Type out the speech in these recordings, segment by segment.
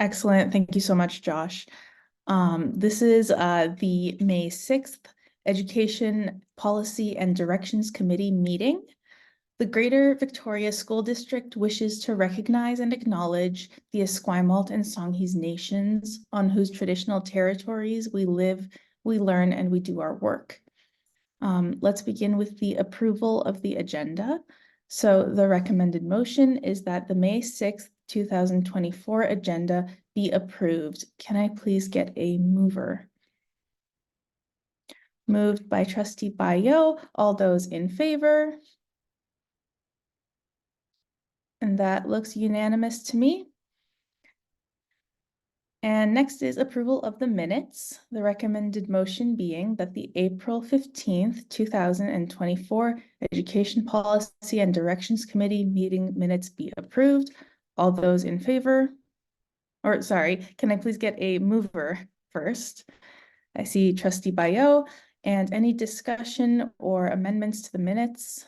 Excellent. Thank you so much, Josh. This is the May 6th Education Policy and Directions Committee meeting. The Greater Victoria School District wishes to recognize and acknowledge the Esquimalt and Songhees nations on whose traditional territories we live, we learn, and we do our work. Let's begin with the approval of the agenda. So the recommended motion is that the May 6th, 2024 agenda be approved. Can I please get a mover? Moved by Trustee Bayo. All those in favor? And that looks unanimous to me. And next is approval of the minutes. The recommended motion being that the April 15th, 2024 Education Policy and Directions Committee meeting minutes be approved. All those in favor? Or sorry, can I please get a mover first? I see Trustee Bayo. And any discussion or amendments to the minutes?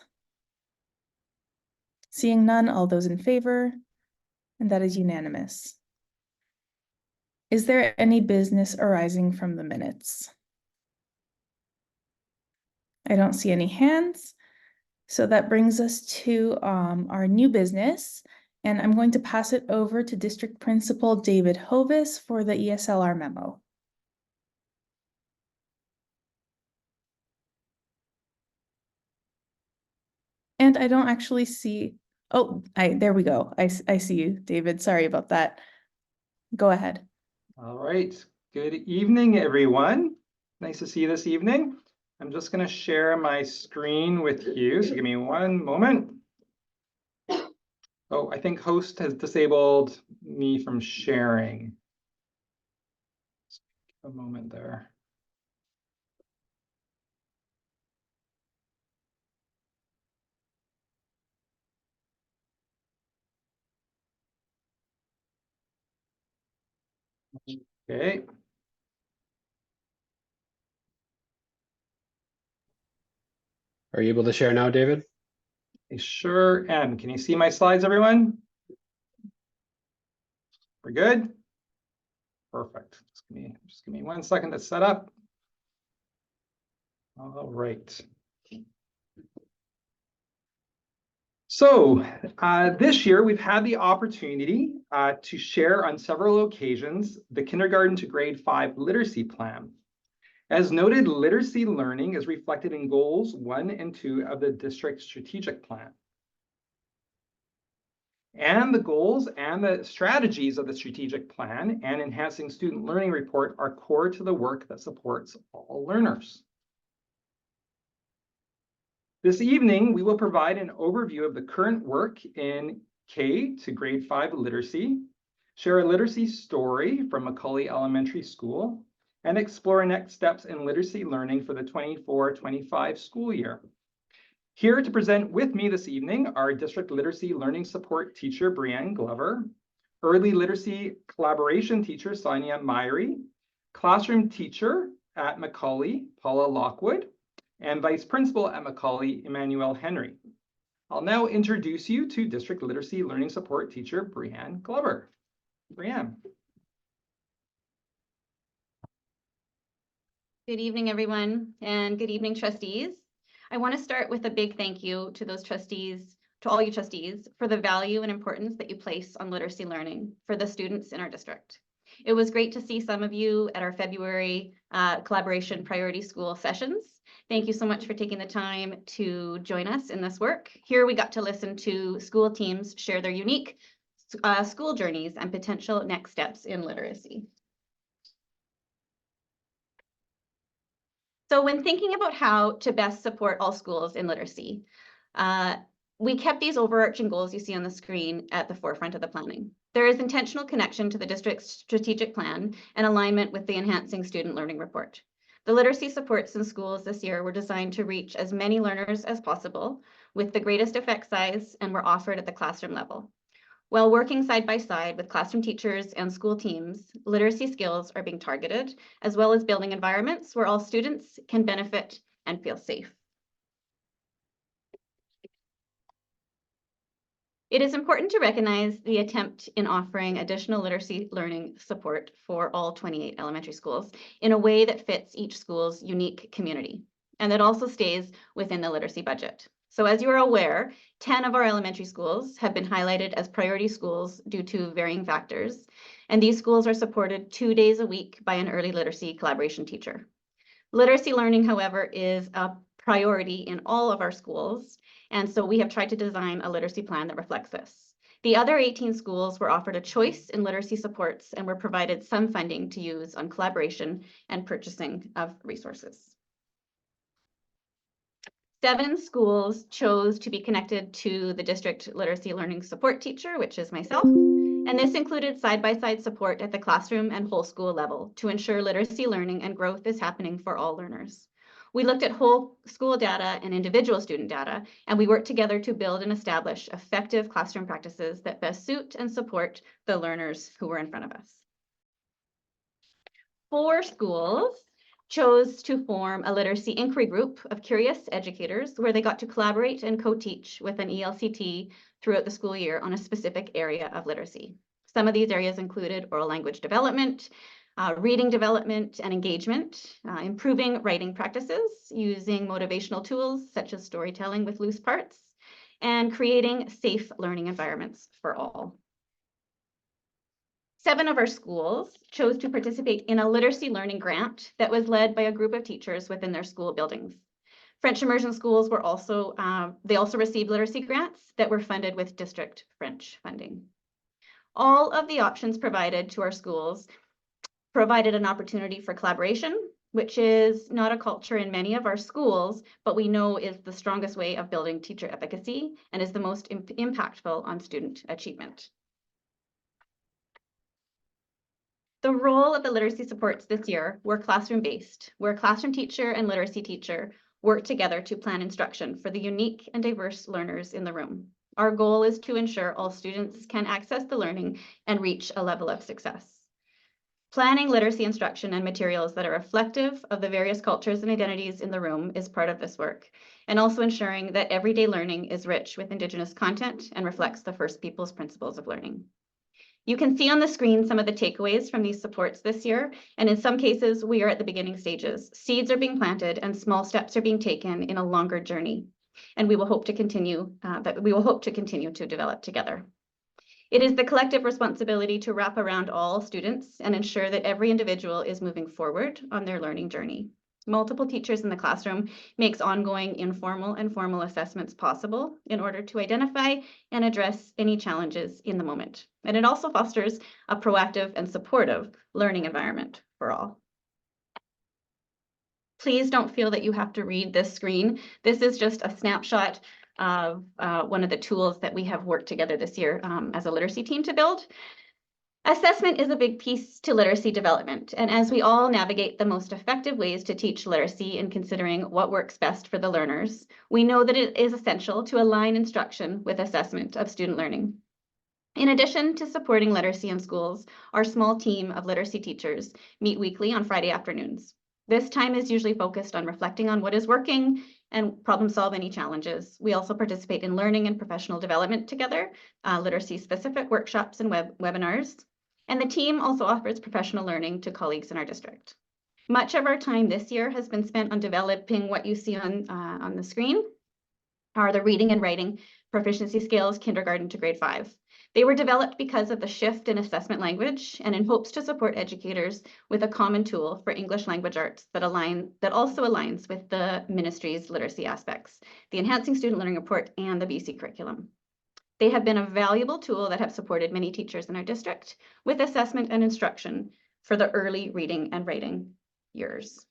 Seeing none, all those in favor? And that is unanimous. Is there any business arising from the minutes? I don't see any hands. So that brings us to our new business. And I'm going to pass it over to District Principal David Hovis for the ESLR memo. And I don't actually see, oh, there we go. I see you, David. Sorry about that. Go ahead. All right. Good evening, everyone. Nice to see you this evening. I'm just going to share my screen with you. So give me one moment. Oh, I think host has disabled me from sharing. Just a moment there. Okay. Are you able to share now, David? I sure am. Can you see my slides, everyone? We're good? Perfect. Just give me 1 second to set up. All right. So this year, we've had the opportunity to share on several occasions the kindergarten to grade 5 literacy plan. As noted, literacy learning is reflected in goals 1 and 2 of the district strategic plan. And the goals and the strategies of the strategic plan and enhancing student learning report are core to the work that supports all learners. This evening, we will provide an overview of the current work in K to grade 5 literacy, share a literacy story from Macaulay Elementary School, and explore next steps in literacy learning for the 24-25 school year. Here to present with me this evening are District Literacy Learning Support Teacher Brianne Glover, Early Literacy Collaboration Teacher Sonia Myrie, Classroom Teacher at Macaulay Paula Lockwood, and Vice Principal at Macaulay, Emmanuel Henry. I'll now introduce you to District Literacy Learning Support Teacher Brianne Glover. Brianne. Good evening, everyone, and good evening, trustees. I want to start with a big thank you to those trustees, to all you trustees, for the value and importance that you place on literacy learning for the students in our district. It was great to see some of you at our February collaboration priority school sessions. Thank you so much for taking the time to join us in this work. Here we got to listen to school teams share their unique school journeys and potential next steps in literacy. So when thinking about how to best support all schools in literacy, we kept these overarching goals you see on the screen at the forefront of the planning. There is intentional connection to the district's strategic plan and alignment with the Enhancing Student Learning Report. The literacy supports in schools this year were designed to reach as many learners as possible with the greatest effect size and were offered at the classroom level. While working side by side with classroom teachers and school teams, literacy skills are being targeted, as well as building environments where all students can benefit and feel safe. It is important to recognize the attempt in offering additional literacy learning support for all 28 elementary schools in a way that fits each school's unique community, and that also stays within the literacy budget. So as you are aware, 10 of our elementary schools have been highlighted as priority schools due to varying factors, and these schools are supported 2 days a week by an early literacy collaboration teacher. Literacy learning, however, is a priority in all of our schools, and so we have tried to design a literacy plan that reflects this. The other 18 schools were offered a choice in literacy supports and were provided some funding to use on collaboration and purchasing of resources. 7 schools chose to be connected to the district literacy learning support teacher, which is myself. And this included side-by-side support at the classroom and whole school level to ensure literacy learning and growth is happening for all learners. We looked at whole school data and individual student data, and we worked together to build and establish effective classroom practices that best suit and support the learners who were in front of us. 4 schools chose to form a literacy inquiry group of curious educators where they got to collaborate and co-teach with an ELCT throughout the school year on a specific area of literacy. Some of these areas included oral language development, reading development and engagement, improving writing practices using motivational tools such as storytelling with loose parts, and creating safe learning environments for all. 7 of our schools chose to participate in a literacy learning grant that was led by a group of teachers within their school buildings. French immersion schools were also, they also received literacy grants that were funded with district French funding. All of the options provided to our schools provided an opportunity for collaboration, which is not a culture in many of our schools, but we know is the strongest way of building teacher efficacy and is the most impactful on student achievement. The role of the literacy supports this year were classroom-based, where a classroom teacher and literacy teacher work together to plan instruction for the unique and diverse learners in the room. Our goal is to ensure all students can access the learning and reach a level of success. Planning literacy instruction and materials that are reflective of the various cultures and identities in the room is part of this work, and also ensuring that everyday learning is rich with Indigenous content and reflects the First Peoples principles of learning. You can see on the screen some of the takeaways from these supports this year, and in some cases, we are at the beginning stages. Seeds are being planted and small steps are being taken in a longer journey, and we will hope to continue to develop together. It is the collective responsibility to wrap around all students and ensure that every individual is moving forward on their learning journey. Multiple teachers in the classroom makes ongoing informal and formal assessments possible in order to identify and address any challenges in the moment. And it also fosters a proactive and supportive learning environment for all. Please don't feel that you have to read this screen. This is just a snapshot of one of the tools that we have worked together this year as a literacy team to build. Assessment is a big piece to literacy development, and as we all navigate the most effective ways to teach literacy and considering what works best for the learners, we know that it is essential to align instruction with assessment of student learning. In addition to supporting literacy in schools, our small team of literacy teachers meet weekly on Friday afternoons. This time is usually focused on reflecting on what is working and problem solve any challenges. We also participate in learning and professional development together, literacy specific workshops and webinars. And the team also offers professional learning to colleagues in our district. Much of our time this year has been spent on developing what you see on the screen, are the reading and writing proficiency scales, kindergarten to grade 5. They were developed because of the shift in assessment language and in hopes to support educators with a common tool for English language arts that also aligns with the ministry's literacy aspects, the Enhancing Student Learning Report and the BC curriculum. They have been a valuable tool that have supported many teachers in our district with assessment and instruction for the early reading and writing years.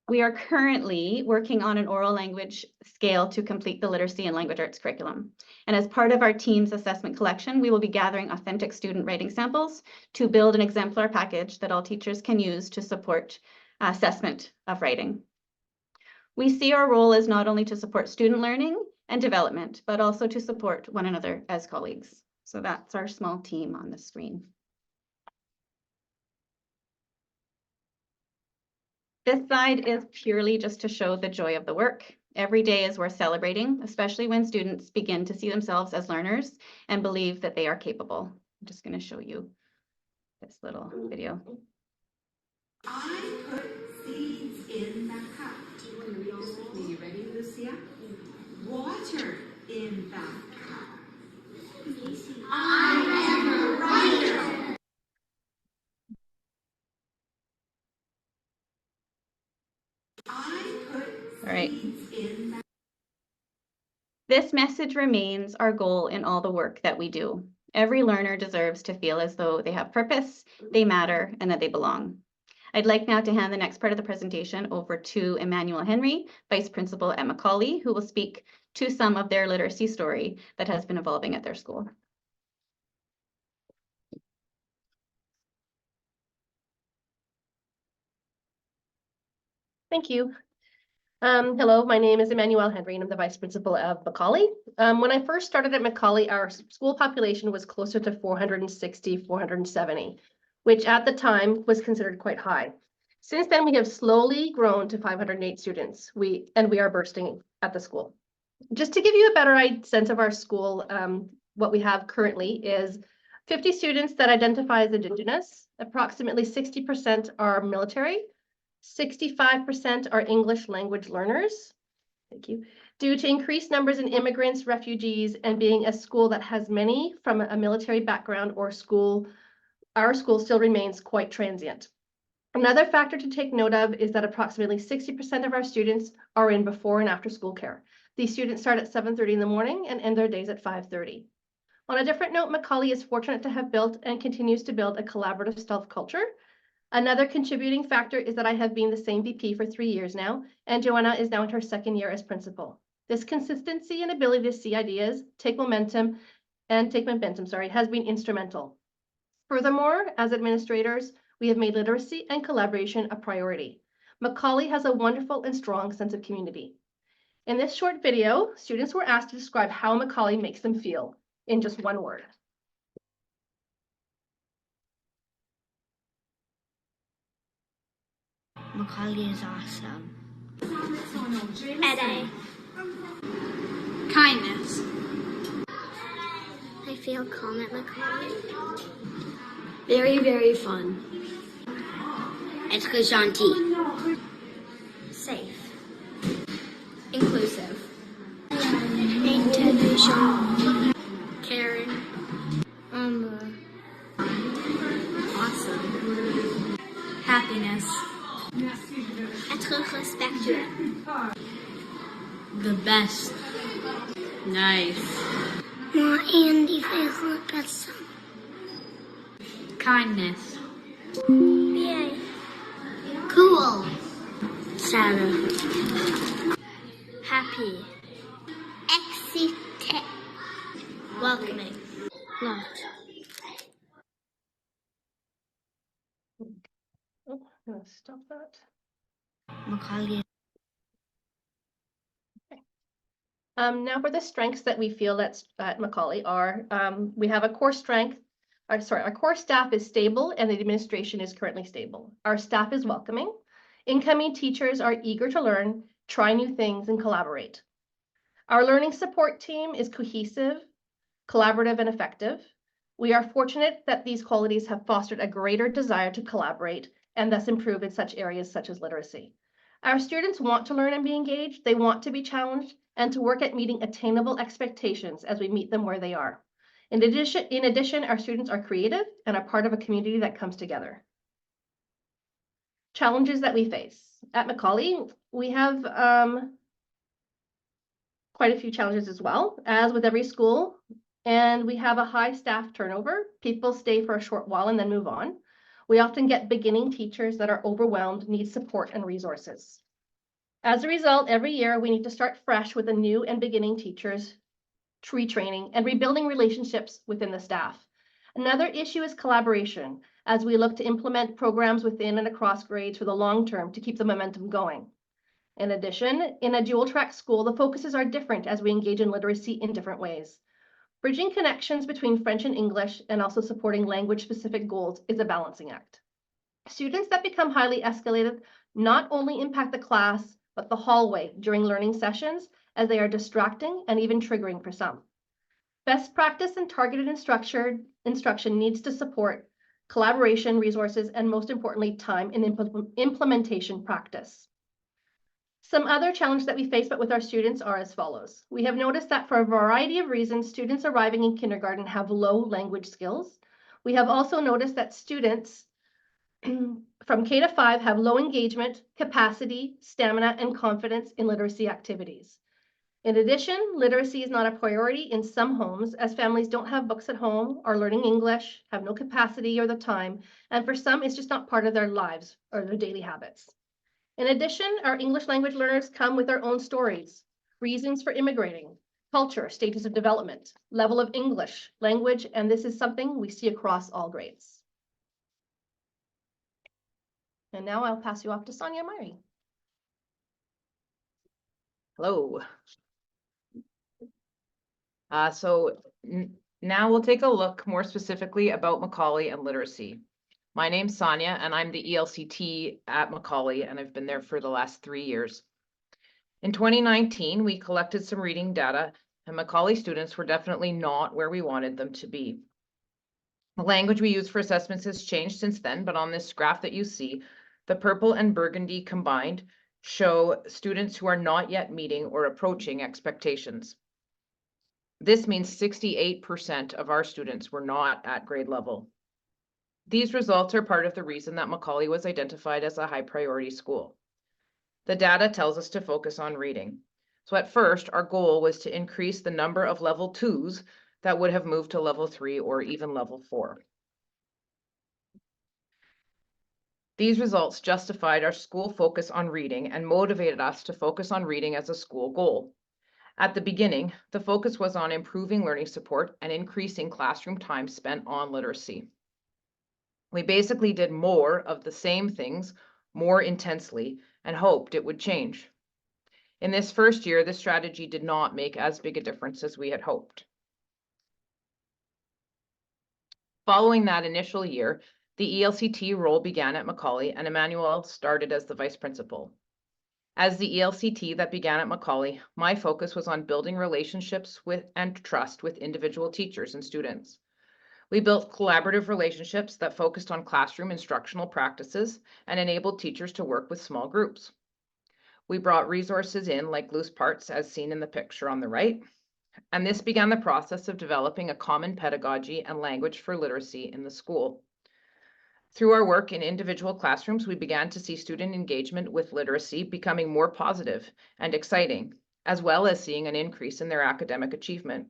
We are currently working on an oral language scale to complete the literacy and language arts curriculum. And as part of our team's assessment collection, we will be gathering authentic student writing samples to build an exemplar package that all teachers can use to support assessment of writing. We see our role as not only to support student learning and development, but also to support one another as colleagues. So that's our small team on the screen. This slide is purely just to show the joy of the work. Every day is worth celebrating, especially when students begin to see themselves as learners and believe that they are capable. I'm just going to show you this little video. I put seeds in the cup. Do you want to read this with me? You ready, Lucia? Water in the cup. I am a writer. I put All right. seeds in the This message remains our goal in all the work that we do. Every learner deserves to feel as though they have purpose, they matter, and that they belong. I'd like now to hand the next part of the presentation over to Emmanuel Henry, Vice Principal at Macaulay, who will speak to some of their literacy story that has been evolving at their school. Thank you. Hello, my name is Emmanuel Henry, and I'm the Vice Principal of Macaulay. When I first started at Macaulay, our school population was closer to 460, 470, which at the time was considered quite high. Since then, we have slowly grown to 508 students. We are bursting at the school. Just to give you a better sense of our school, what we have currently is 50 students that identify as Indigenous. Approximately 60% are military. 65% are English language learners. Thank you. Due to increased numbers in immigrants, refugees, and being a school that has many from a military background or school, our school still remains quite transient. Another factor to take note of is that approximately 60% of our students are in before and after school care. These students start at 7:30 in the morning and end their days at 5:30. On a different note, Macaulay is fortunate to have built and continues to build a collaborative stealth culture. Another contributing factor is that I have been the same VP for 3 years now, and Joanna is now in her second year as principal. This consistency and ability to see ideas, take momentum, has been instrumental. Furthermore, as administrators, we have made literacy and collaboration a priority. Macaulay has a wonderful and strong sense of community. In this short video, students were asked to describe how Macaulay makes them feel in just one word. Macaulay is awesome. Ed-A. Kindness. I feel calm at Macaulay. Very, very fun. Être gentil. Safe. Inclusive. Intelligent. Caring. Awesome. Happiness. Être respectueux. The best. Nice. Moi and différentes personnes. Kindness. Bien. Cool. Sarah. Happy. Excité. Welcoming. Loved. Oh, I'm gonna stop that. Macaulay. Now for the strengths that we feel at Macaulay are, we have a core strength, our core staff is stable and the administration is currently stable. Our staff is welcoming. Incoming teachers are eager to learn, try new things, and collaborate. Our learning support team is cohesive, collaborative, and effective. We are fortunate that these qualities have fostered a greater desire to collaborate and thus improve in such areas such as literacy. Our students want to learn and be engaged. They want to be challenged and to work at meeting attainable expectations as we meet them where they are. In addition, our students are creative and are part of a community that comes together. Challenges that we face. At Macaulay, we have quite a few challenges as well, as with every school, and we have a high staff turnover. People stay for a short while and then move on. We often get beginning teachers that are overwhelmed, need support and resources. As a result, every year we need to start fresh with the new and beginning teachers, retraining and rebuilding relationships within the staff. Another issue is collaboration, as we look to implement programs within and across grades for the long term to keep the momentum going. In addition, in a dual track school, the focuses are different as we engage in literacy in different ways. Bridging connections between French and English and also supporting language-specific goals is a balancing act. Students that become highly escalated not only impact the class, but the hallway during learning sessions, as they are distracting and even triggering for some. Best practice and targeted instruction needs to support collaboration, resources, and most importantly, time in implementation practice. Some other challenges that we face but with our students are as follows. We have noticed that for a variety of reasons, students arriving in kindergarten have low language skills. We have also noticed that students from K to 5 have low engagement, capacity, stamina, and confidence in literacy activities. In addition, literacy is not a priority in some homes as families don't have books at home, are learning English, have no capacity or the time, and for some, it's just not part of their lives or their daily habits. In addition, our English language learners come with their own stories, reasons for immigrating, culture, stages of development, level of English language, and this is something we see across all grades. And now I'll pass you off to Sonia Murray. Hello. Now we'll take a look more specifically about Macaulay and literacy. My name's Sonia and I'm the ELCT at Macaulay and I've been there for the last 3 years. In 2019, we collected some reading data and Macaulay students were definitely not where we wanted them to be. The language we use for assessments has changed since then, but on this graph that you see, the purple and burgundy combined show students who are not yet meeting or approaching expectations. This means 68% of our students were not at grade level. These results are part of the reason that Macaulay was identified as a high priority school. The data tells us to focus on reading. So at first, our goal was to increase the number of level 2s that would have moved to level 3 or even level 4. These results justified our school focus on reading and motivated us to focus on reading as a school goal. At the beginning, the focus was on improving learning support and increasing classroom time spent on literacy. We basically did more of the same things more intensely and hoped it would change. In this first year, this strategy did not make as big a difference as we had hoped. Following that initial year, the ELCT role began at Macaulay and Emmanuel started as the vice principal. As the ELCT that began at Macaulay, my focus was on building relationships with and trust with individual teachers and students. We built collaborative relationships that focused on classroom instructional practices and enabled teachers to work with small groups. We brought resources in like loose parts as seen in the picture on the right, and this began the process of developing a common pedagogy and language for literacy in the school. Through our work in individual classrooms, we began to see student engagement with literacy becoming more positive and exciting, as well as seeing an increase in their academic achievement.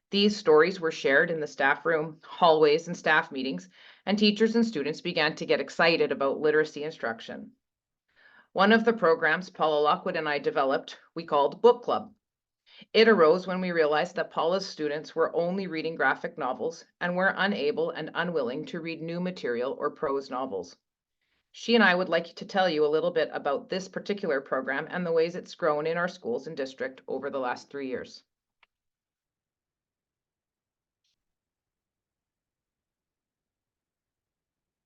These stories were shared in the staff room, hallways, and staff meetings, and teachers and students began to get excited about literacy instruction. One of the programs Paula Lockwood and I developed, we called Book Club. It arose when we realized that Paula's students were only reading graphic novels and were unable and unwilling to read new material or prose novels. She and I would like to tell you a little bit about this particular program and the ways it's grown in our schools and district over the last 3 years.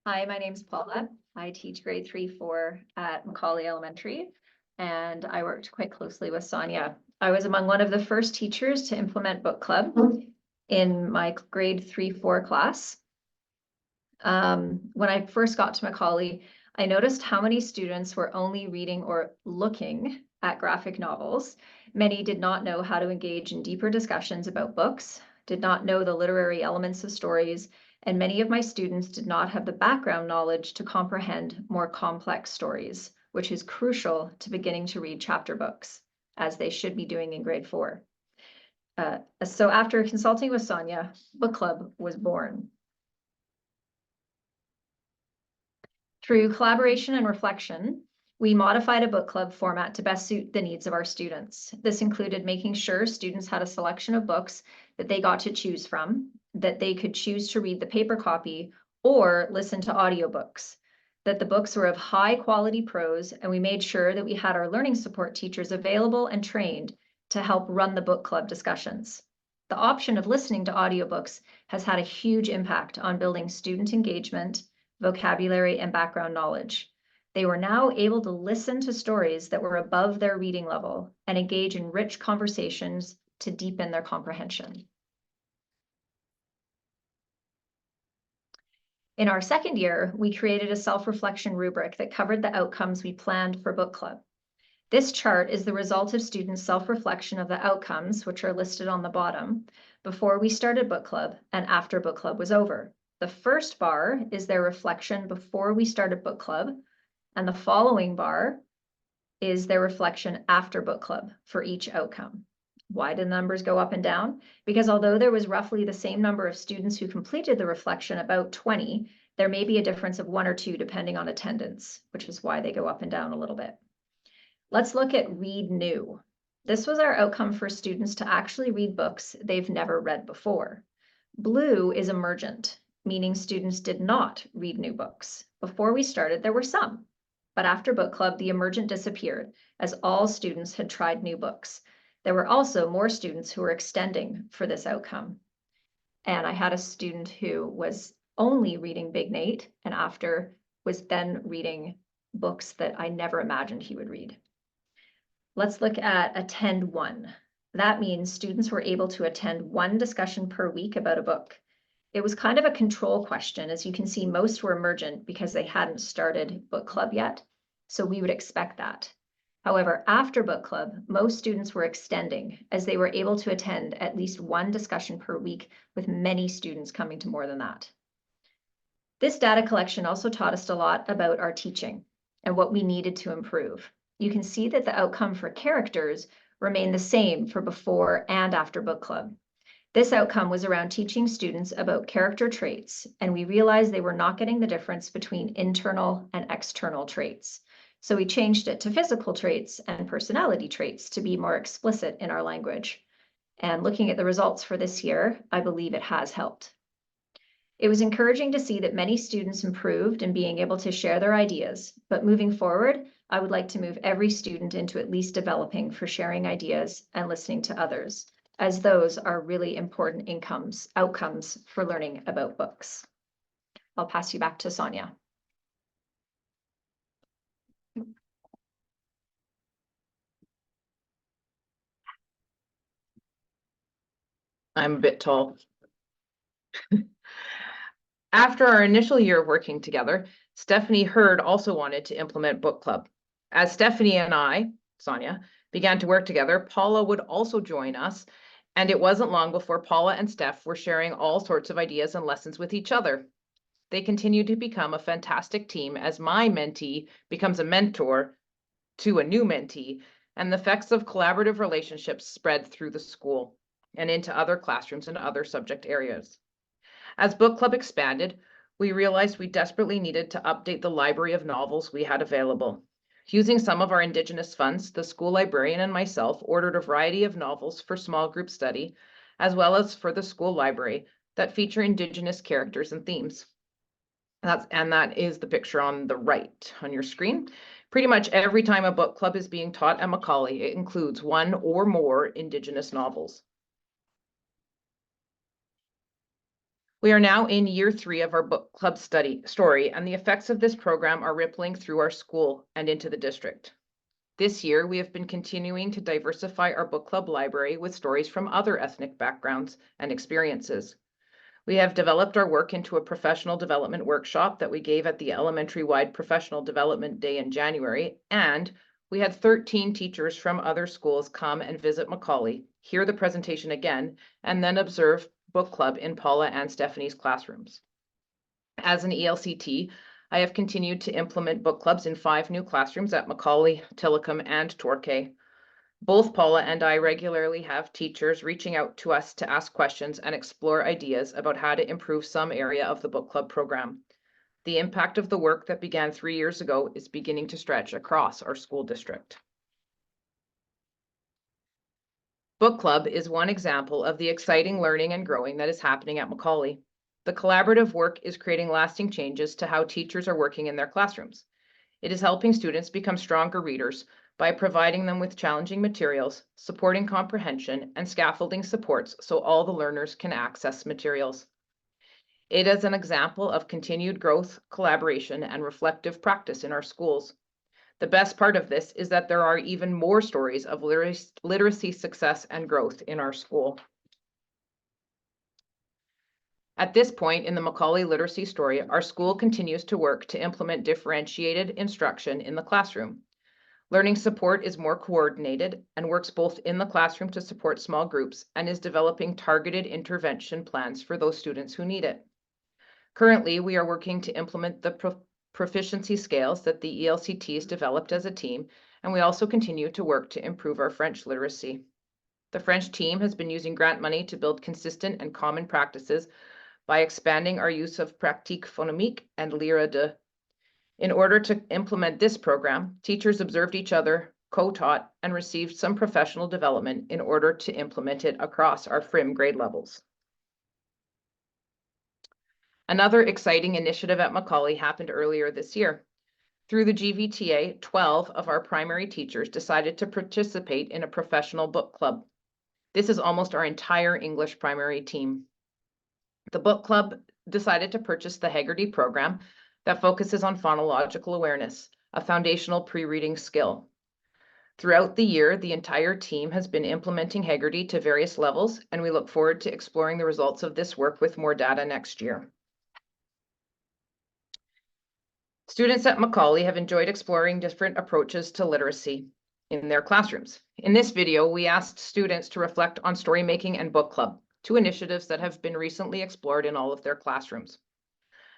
Hi, my name's Paula. I teach grade 3-4 at Macaulay Elementary, and I worked quite closely with Sonia. I was among one of the first teachers to implement book club in my grade 3-4 class. When I first got to Macaulay, I noticed how many students were only reading or looking at graphic novels. Many did not know how to engage in deeper discussions about books, did not know the literary elements of stories, and many of my students did not have the background knowledge to comprehend more complex stories, which is crucial to beginning to read chapter books, as they should be doing in grade 4. So after consulting with Sonia, Book Club was born. Through collaboration and reflection, we modified a book club format to best suit the needs of our students. This included making sure students had a selection of books that they got to choose from, that they could choose to read the paper copy or listen to audiobooks, that the books were of high quality prose, and we made sure that we had our learning support teachers available and trained to help run the book club discussions. The option of listening to audiobooks has had a huge impact on building student engagement, vocabulary, and background knowledge. They were now able to listen to stories that were above their reading level and engage in rich conversations to deepen their comprehension. In our second year, we created a self-reflection rubric that covered the outcomes we planned for book club. This chart is the result of students' self-reflection of the outcomes, which are listed on the bottom, before we started book club and after book club was over. The first bar is their reflection before we started book club, and the following bar is their reflection after book club for each outcome. Why did the numbers go up and down? Because although there was roughly the same number of students who completed the reflection, about 20, there may be a difference of 1 or 2 depending on attendance, which is why they go up and down a little bit. Let's look at Read New. This was our outcome for students to actually read books they've never read before. Blue is emergent, meaning students did not read new books. Before we started, there were some, but after book club, the emergent disappeared as all students had tried new books. There were also more students who were extending for this outcome. And I had a student who was only reading Big Nate and after was then reading books that I never imagined he would read. Let's look at attend one. That means students were able to attend one discussion per week about a book. It was kind of a control question. As you can see, most were emergent because they hadn't started book club yet. So we would expect that. However, after book club, most students were extending as they were able to attend at least one discussion per week, with many students coming to more than that. This data collection also taught us a lot about our teaching and what we needed to improve. You can see that the outcome for characters remained the same for before and after book club. This outcome was around teaching students about character traits, and we realized they were not getting the difference between internal and external traits. So we changed it to physical traits and personality traits to be more explicit in our language. And looking at the results for this year, I believe it has helped. It was encouraging to see that many students improved in being able to share their ideas, but moving forward, I would like to move every student into at least developing for sharing ideas and listening to others, as those are really important outcomes for learning about books. I'll pass you back to Sonia. I'm a bit tall. After our initial year of working together, Stephanie Hurd also wanted to implement book club. As Stephanie and I, Sonia, began to work together, Paula would also join us, and it wasn't long before Paula and Steph were sharing all sorts of ideas and lessons with each other. They continue to become a fantastic team as my mentee becomes a mentor to a new mentee, and the effects of collaborative relationships spread through the school and into other classrooms and other subject areas. As book club expanded, we realized we desperately needed to update the library of novels we had available. Using some of our Indigenous funds, the school librarian and myself ordered a variety of novels for small group study, as well as for the school library that feature Indigenous characters and themes. And that is the picture on the right on your screen. Pretty much every time a book club is being taught at Macaulay, it includes one or more Indigenous novels. We are now in year 3 of our book club story, and the effects of this program are rippling through our school and into the district. This year, we have been continuing to diversify our book club library with stories from other ethnic backgrounds and experiences. We have developed our work into a professional development workshop that we gave at the elementary-wide Professional Development Day in January, and we had 13 teachers from other schools come and visit Macaulay, hear the presentation again, and then observe book club in Paula and Stephanie's classrooms. As an ELCT, I have continued to implement book clubs in 5 new classrooms at Macaulay, Tillicum, and Torquay. Both Paula and I regularly have teachers reaching out to us to ask questions and explore ideas about how to improve some area of the book club program. The impact of the work that began 3 years ago is beginning to stretch across our school district. Book club is one example of the exciting learning and growing that is happening at Macaulay. The collaborative work is creating lasting changes to how teachers are working in their classrooms. It is helping students become stronger readers by providing them with challenging materials, supporting comprehension, and scaffolding supports so all the learners can access materials. It is an example of continued growth, collaboration, and reflective practice in our schools. The best part of this is that there are even more stories of literacy success and growth in our school. At this point in the Macaulay literacy story, our school continues to work to implement differentiated instruction in the classroom. Learning support is more coordinated and works both in the classroom to support small groups and is developing targeted intervention plans for those students who need it. Currently, we are working to implement the proficiency scales that the ELCTs developed as a team, and we also continue to work to improve our French literacy. The French team has been using grant money to build consistent and common practices by expanding our use of pratique phonemique and Lire 2. In order to implement this program, teachers observed each other, co-taught, and received some professional development in order to implement it across our FRIM grade levels. Another exciting initiative at Macaulay happened earlier this year. Through the GVTA, 12 of our primary teachers decided to participate in a professional book club. This is almost our entire English primary team. The book club decided to purchase the Haggerty program that focuses on phonological awareness, a foundational pre-reading skill. Throughout the year, the entire team has been implementing Haggerty to various levels, and we look forward to exploring the results of this work with more data next year. Students at Macaulay have enjoyed exploring different approaches to literacy in their classrooms. In this video, we asked students to reflect on story making and book club, two initiatives that have been recently explored in all of their classrooms.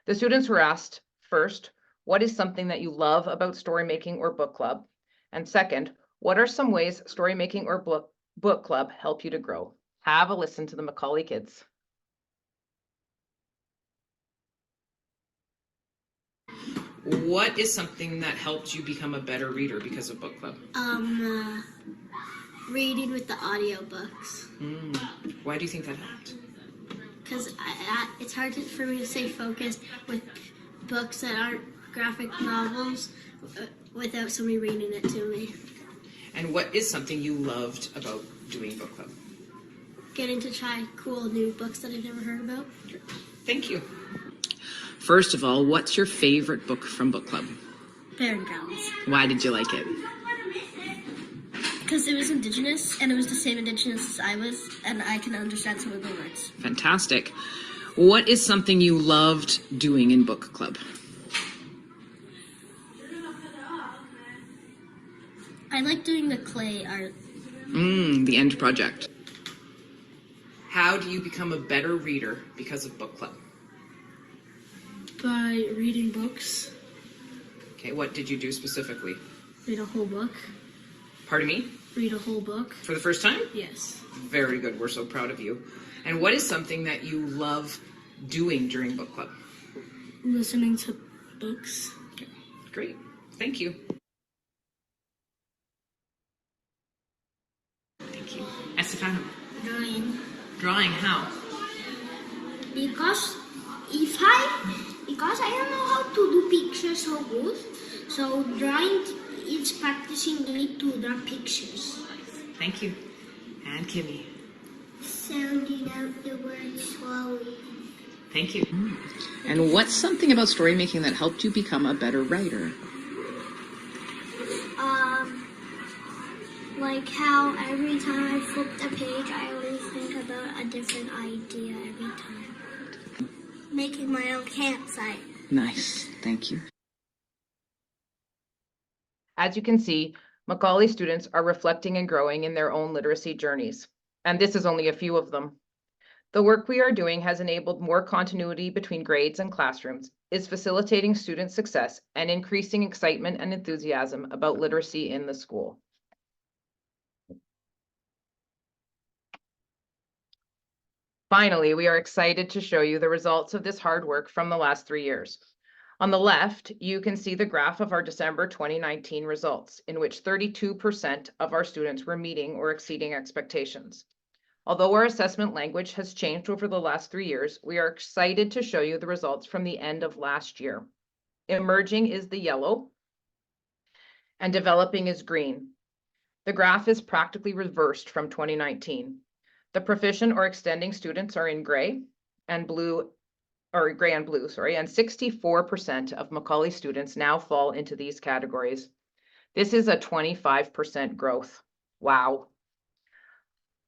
The students were asked, first, what is something that you love about story making or book club? And second, what are some ways story making or book club help you to grow? Have a listen to the Macaulay kids. What is something that helped you become a better reader because of book club? Reading with the audiobooks. Why do you think that helped? Because it's hard for me to stay focused with books that aren't graphic novels without somebody reading it to me. And what is something you loved about doing book club? Getting to try cool new books that I've never heard about. Thank you. First of all, what's your favorite book from book club? Bear and Gowns. Why did you like it? Because it was Indigenous, and it was the same Indigenous as I was, and I can understand some of the words. Fantastic. What is something you loved doing in book club? I like doing the clay art. The end project. How do you become a better reader because of book club? By reading books. Okay, what did you do specifically? Read a whole book. Pardon me? Read a whole book. For the first time? Yes. Very good. We're so proud of you. And what is something that you love doing during book club? Listening to books. Okay, great. Thank you. Thank you. Estefano. Drawing. Drawing how? Because I don't know how to do pictures so good, so drawing is practicing me to draw pictures. Thank you. And Kimmy. Sounding out the words slowly. Thank you. And what's something about story making that helped you become a better writer? Like how every time I flip the page, I always think about a different idea every time. Making my own campsite. Nice. Thank you. As you can see, Macaulay students are reflecting and growing in their own literacy journeys, and this is only a few of them. The work we are doing has enabled more continuity between grades and classrooms, is facilitating student success, and increasing excitement and enthusiasm about literacy in the school. Finally, we are excited to show you the results of this hard work from the last 3 years. On the left, you can see the graph of our December 2019 results, in which 32% of our students were meeting or exceeding expectations. Although our assessment language has changed over the last 3 years, we are excited to show you the results from the end of last year. Emerging is the yellow, and developing is green. The graph is practically reversed from 2019. The proficient or extending students are in gray, and blue or gray and blue, sorry, and 64% of Macaulay students now fall into these categories. This is a 25% growth. Wow.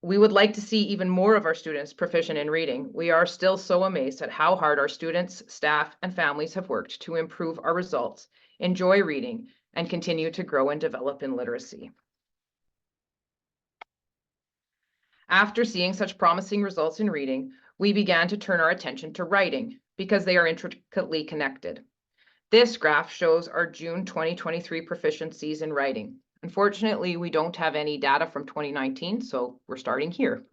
We would like to see even more of our students proficient in reading. We are still so amazed at how hard our students, staff, and families have worked to improve our results, enjoy reading, and continue to grow and develop in literacy. After seeing such promising results in reading, we began to turn our attention to writing because they are intricately connected. This graph shows our June 2023 proficiencies in writing. Unfortunately, we don't have any data from 2019, so we're starting here.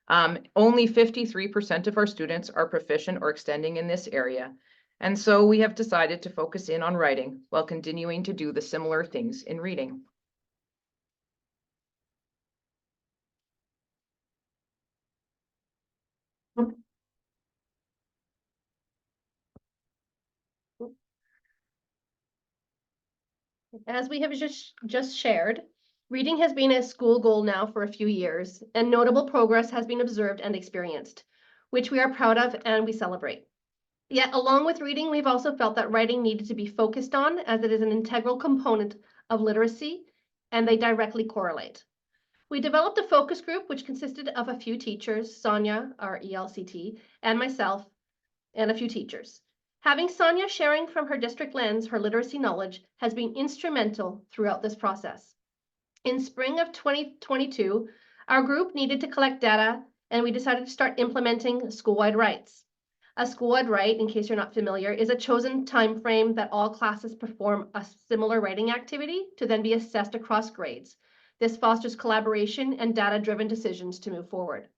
Only 53% of our students are proficient or extending in this area, and so we have decided to focus in on writing while continuing to do the similar things in reading. As we have just shared, reading has been a school goal now for a few years, and notable progress has been observed and experienced, which we are proud of and we celebrate. Yet, along with reading, we've also felt that writing needed to be focused on, as it is an integral component of literacy, and they directly correlate. We developed a focus group which consisted of a few teachers, Sonia, our ELCT, and myself, and a few teachers. Having Sonia sharing from her district lens her literacy knowledge has been instrumental throughout this process. In spring of 2022, our group needed to collect data, and we decided to start implementing school-wide rights. A school-wide right, in case you're not familiar, is a chosen time frame that all classes perform a similar writing activity to then be assessed across grades. This fosters collaboration and data-driven decisions to move forward.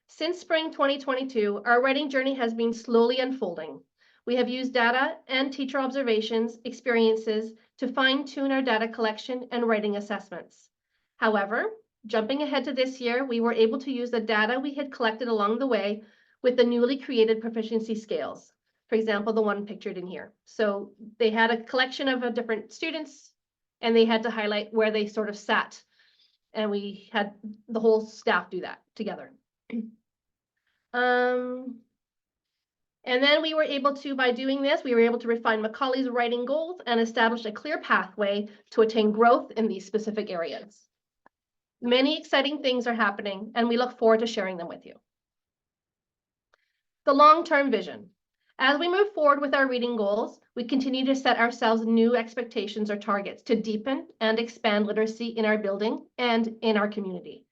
Since spring 2022, our writing journey has been slowly unfolding. We have used data and teacher observations, experiences to fine-tune our data collection and writing assessments. However, jumping ahead to this year, we were able to use the data we had collected along the way with the newly created proficiency scales. For example, the one pictured in here. So they had a collection of different students, and they had to highlight where they sort of sat. And we had the whole staff do that together. And then we were able to, by doing this, we were able to refine Macaulay's writing goals and establish a clear pathway to attain growth in these specific areas. Many exciting things are happening, and we look forward to sharing them with you. The long-term vision. As we move forward with our reading goals, we continue to set ourselves new expectations or targets to deepen and expand literacy in our building and in our community.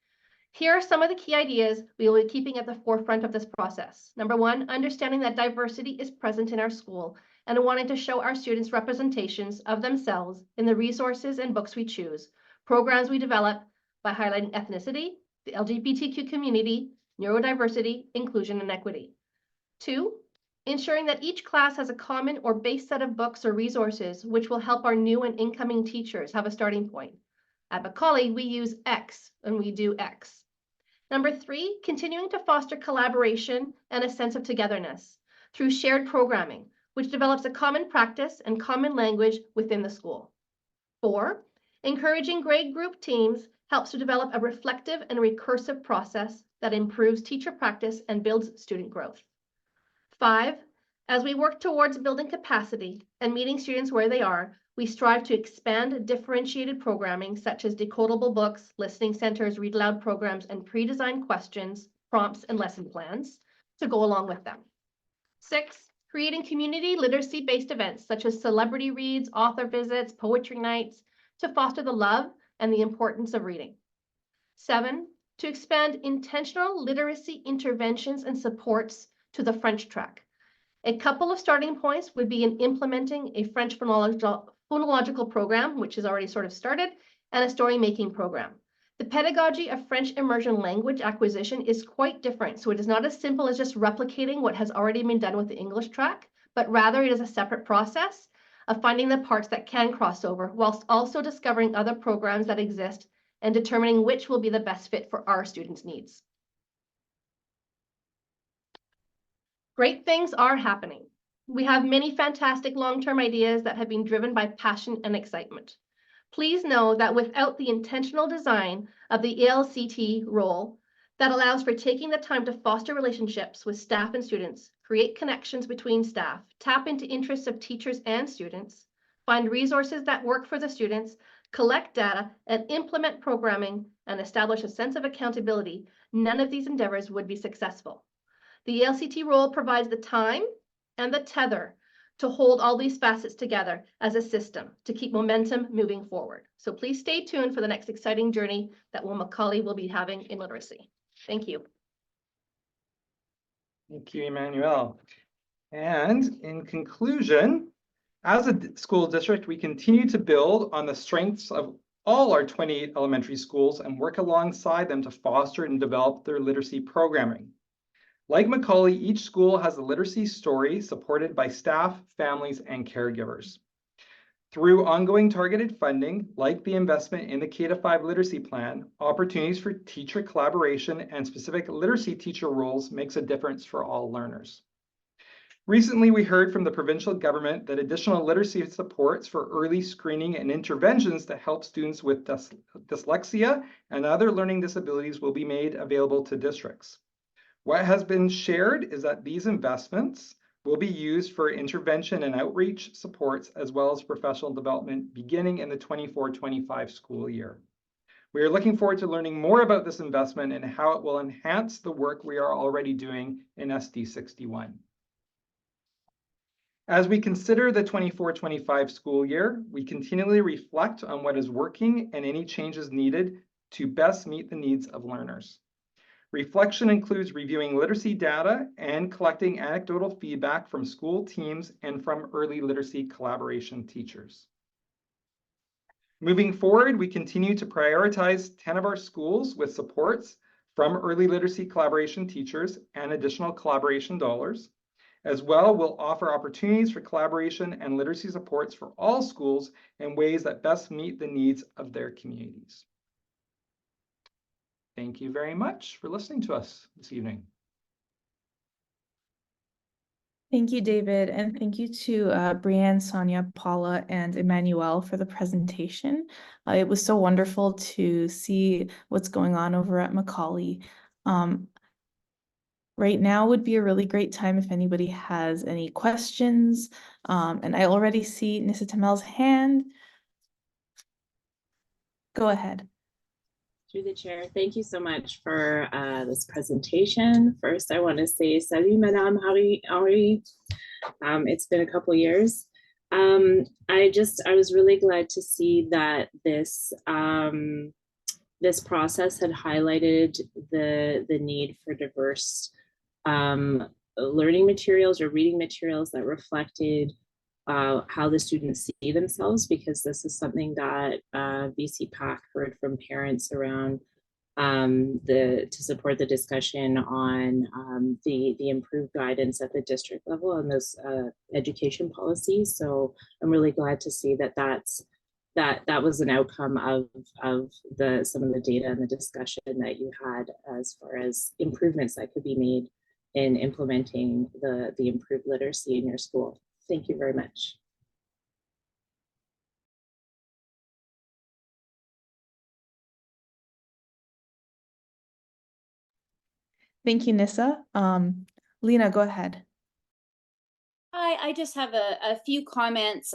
Here are some of the key ideas we will be keeping at the forefront of this process. Number one, understanding that diversity is present in our school and wanting to show our students representations of themselves in the resources and books we choose, programs we develop by highlighting ethnicity, the LGBTQ community, neurodiversity, inclusion, and equity. Two, ensuring that each class has a common or base set of books or resources which will help our new and incoming teachers have a starting point. At Macaulay, we use X and we do X. Number three, continuing to foster collaboration and a sense of togetherness through shared programming, which develops a common practice and common language within the school. Four, encouraging grade group teams helps to develop a reflective and recursive process that improves teacher practice and builds student growth. Five, as we work towards building capacity and meeting students where they are, we strive to expand differentiated programming such as decodable books, listening centers, read aloud programs, and pre-designed questions, prompts, and lesson plans to go along with them. Six, creating community literacy-based events such as celebrity reads, author visits, poetry nights to foster the love and the importance of reading. Seven, to expand intentional literacy interventions and supports to the French track. A couple of starting points would be in implementing a French phonological program, which is already sort of started, and a story-making program. The pedagogy of French immersion language acquisition is quite different, so it is not as simple as just replicating what has already been done with the English track, but rather it is a separate process of finding the parts that can cross over, whilst also discovering other programs that exist and determining which will be the best fit for our students' needs. Great things are happening. We have many fantastic long-term ideas that have been driven by passion and excitement. Please know that without the intentional design of the ELCT role, that allows for taking the time to foster relationships with staff and students, create connections between staff, tap into interests of teachers and students, find resources that work for the students, collect data, and implement programming and establish a sense of accountability, none of these endeavors would be successful. The ELCT role provides the time and the tether to hold all these facets together as a system to keep momentum moving forward. So please stay tuned for the next exciting journey that Macaulay will be having in literacy. Thank you. Thank you, Emmanuel. And in conclusion, as a school district, we continue to build on the strengths of all our 28 elementary schools and work alongside them to foster and develop their literacy programming. Like Macaulay, each school has a literacy story supported by staff, families, and caregivers. Through ongoing targeted funding, like the investment in the K-5 literacy plan, opportunities for teacher collaboration and specific literacy teacher roles makes a difference for all learners. Recently, we heard from the provincial government that additional literacy supports for early screening and interventions to help students with dyslexia and other learning disabilities will be made available to districts. What has been shared is that these investments will be used for intervention and outreach supports as well as professional development beginning in the 24-25 school year. We are looking forward to learning more about this investment and how it will enhance the work we are already doing in SD61. As we consider the 24-25 school year, we continually reflect on what is working and any changes needed to best meet the needs of learners. Reflection includes reviewing literacy data and collecting anecdotal feedback from school teams and from early literacy collaboration teachers. Moving forward, we continue to prioritize 10 of our schools with supports from early literacy collaboration teachers and additional collaboration dollars. As well, we'll offer opportunities for collaboration and literacy supports for all schools in ways that best meet the needs of their communities. Thank you very much for listening to us this evening. Thank you, David, and thank you to Brianne, Sonia, Paula, and Emmanuel for the presentation. It was so wonderful to see what's going on over at Macaulay. Right now would be a really great time if anybody has any questions. And I already see Nissa Tamel's hand. Go ahead. Through the chair, thank you so much for this presentation. First, I want to say salut, Madame Henri. It's been a couple years. I was really glad to see that this this process had highlighted the need for diverse learning materials or reading materials that reflected how the students see themselves, because this is something that BC PAC heard from parents around to support the discussion on the improved guidance at the district level on those education policies. So I'm really glad to see that that was an outcome of some of the data and the discussion that you had as far as improvements that could be made in implementing the improved literacy in your school. Thank you very much. Thank you, Nissa. Lena, go ahead. Hi, I just have a few comments.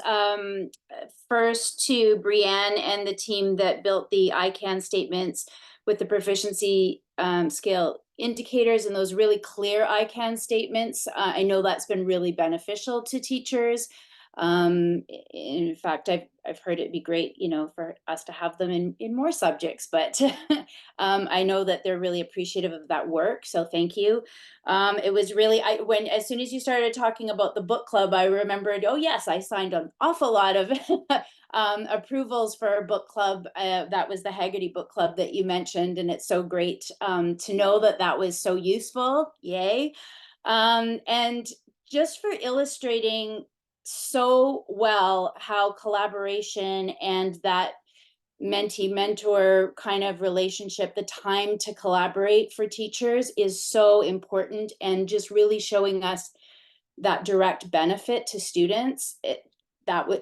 First to Brianne and the team that built the ICANN statements with the proficiency scale indicators and those really clear ICANN statements. I know that's been really beneficial to teachers. In fact, I've heard it'd be great, you know, for us to have them in more subjects, but I know that they're really appreciative of that work. So thank you. It was really, as soon as you started talking about the book club, I remembered, oh yes, I signed an awful lot of approvals for a book club. That was the Haggerty book club that you mentioned. And it's so great to know that that was so useful. Yay. And just for illustrating so well how collaboration and that mentee-mentor kind of relationship, the time to collaborate for teachers is so important, and just really showing us that direct benefit to students.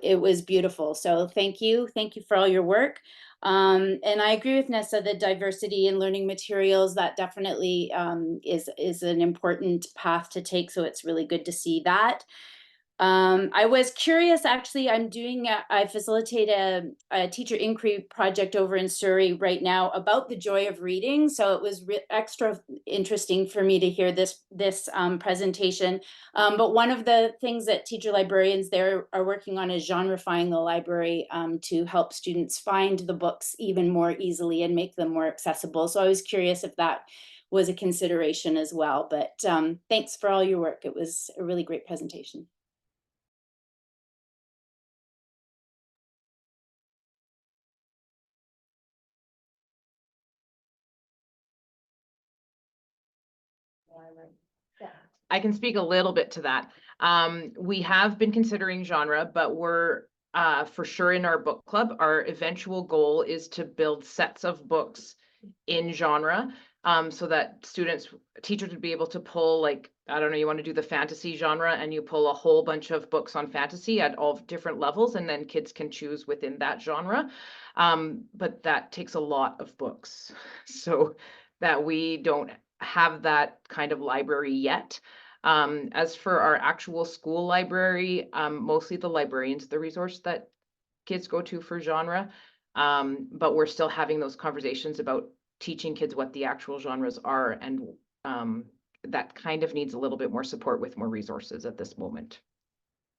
it was beautiful. So thank you for all your work. And I agree with Nessa, the diversity in learning materials, that definitely is an important path to take. So it's really good to see that. I was curious, actually, I facilitate a teacher inquiry project over in Surrey right now about the joy of reading. So it was extra interesting for me to hear this presentation. But one of the things that teacher librarians there are working on is genrefying the library to help students find the books even more easily and make them more accessible. So I was curious if that was a consideration as well. But thanks for all your work. It was a really great presentation. I can speak a little bit to that. We have been considering genre, but we're for sure in our book club, our eventual goal is to build sets of books in genre, so that teachers would be able to pull, like, I don't know, you want to do the fantasy genre and you pull a whole bunch of books on fantasy at all different levels, and then kids can choose within that genre. But that takes a lot of books, so that we don't have that kind of library yet. As for our actual school library, mostly the librarian's the resource that kids go to for genre. But we're still having those conversations about teaching kids what the actual genres are, and that kind of needs a little bit more support with more resources at this moment.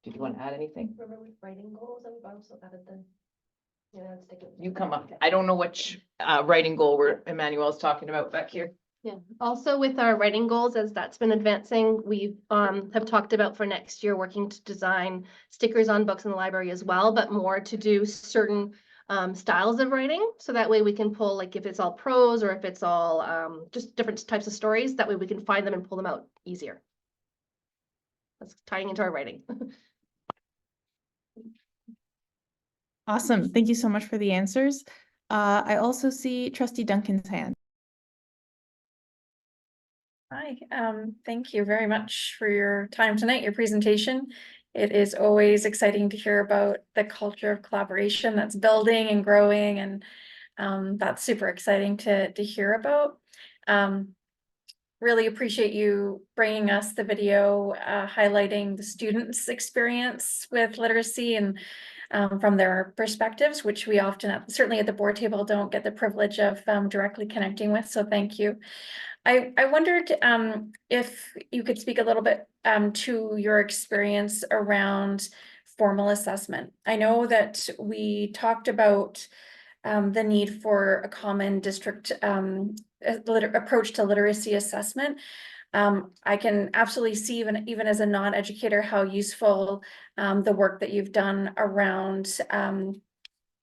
Did you want to add anything? Remember with writing goals that we've also added the, You come up. I don't know which writing goal Emmanuel's talking about back here. Yeah, also with our writing goals, as that's been advancing, we have talked about for next year working to design stickers on books in the library as well, but more to do certain styles of writing. So that way we can pull, like, if it's all prose or if it's all just different types of stories, that way we can find them and pull them out easier. That's tying into our writing. Awesome. Thank you so much for the answers. I also see Trustee Duncan's hand. Hi, thank you very much for your time tonight, your presentation. It is always exciting to hear about the culture of collaboration that's building and growing, and that's super exciting to hear about. Really appreciate you bringing us the video highlighting the students' experience with literacy and from their perspectives, which we often, certainly at the board table, don't get the privilege of directly connecting with, so thank you. I wondered if you could speak a little bit to your experience around formal assessment. I know that we talked about the need for a common district approach to literacy assessment. I can absolutely see, even as a non-educator, how useful the work that you've done around